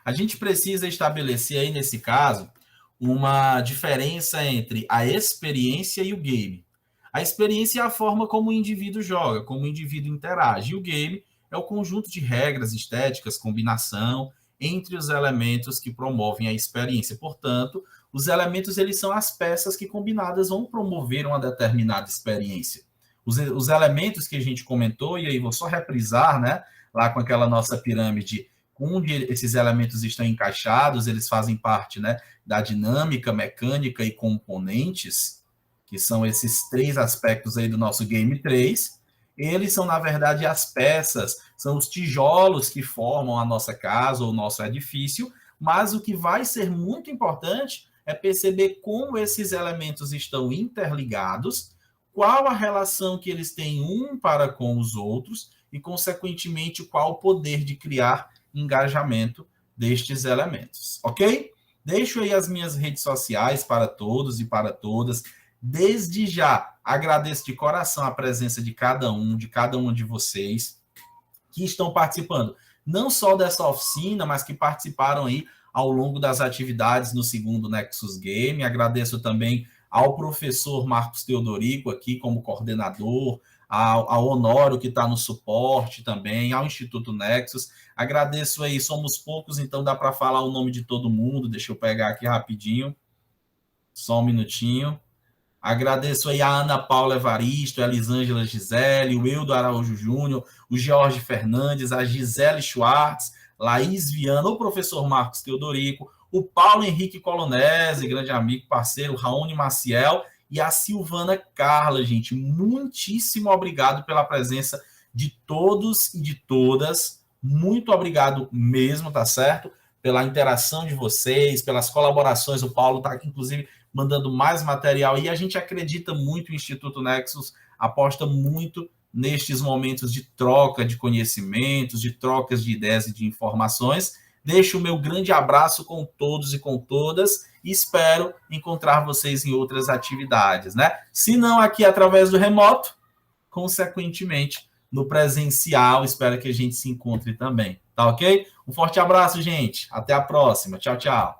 A gente precisa estabelecer aí, nesse caso, uma diferença entre a experiência e o game. A experiência é a forma como o indivíduo joga, como o indivíduo interage. E o game é o conjunto de regras, estéticas, combinação entre os elementos que promovem a experiência. Portanto, os elementos eles são as peças que combinadas vão promover uma determinada experiência. Os elementos que a gente comentou, e aí vou só reprisar, né, lá com aquela nossa pirâmide, onde esses elementos estão encaixados, eles fazem parte, né, da dinâmica, mecânica e componentes, que são esses três aspectos aí do nosso Game 3. Eles são, na verdade, as peças, são os tijolos que formam a nossa casa ou o nosso edifício, mas o que vai ser muito importante é perceber como esses elementos estão interligados, qual a relação que eles têm um para com os outros e, consequentemente, qual o poder de criar engajamento destes elementos, ok? Deixo aí as minhas redes sociais para todos e para todas. Desde já, agradeço de coração a presença de cada um de vocês que estão participando, não só dessa oficina, mas que participaram aí ao longo das atividades no segundo Nexus Game. Agradeço também ao professor Marcos Teodorico aqui como coordenador, ao Honório que está no suporte também, ao Instituto Nexus. Agradeço aí, somos poucos, então dá para falar o nome de todo mundo. Deixa eu pegar aqui rapidinho, só um minutinho. Agradeço aí a Ana Paula Evaristo, a Elisângela Gisele, o Eudo Araújo Júnior, o Jorge Fernandes, a Gisele Schwartz, Laís Viana, o professor Marcos Teodorico, o Paulo Henrique Colonese, grande amigo, parceiro, Raoni Maciel e a Silvana Carla, gente. Muitíssimo obrigado pela presença de todos e de todas. Muito obrigado mesmo, tá certo? Pela interação de vocês, pelas colaborações. O Paulo está, inclusive, mandando mais material, e a gente acredita muito, o Instituto Nexus aposta muito nestes momentos de troca de conhecimentos, de trocas de ideias e de informações. Deixo o meu grande abraço com todos e com todas, e espero encontrar vocês em outras atividades, né? Se não aqui através do remoto, consequentemente no presencial, espero que a gente se encontre também, tá ok? Um forte abraço, gente. Até a próxima. Tchau, tchau.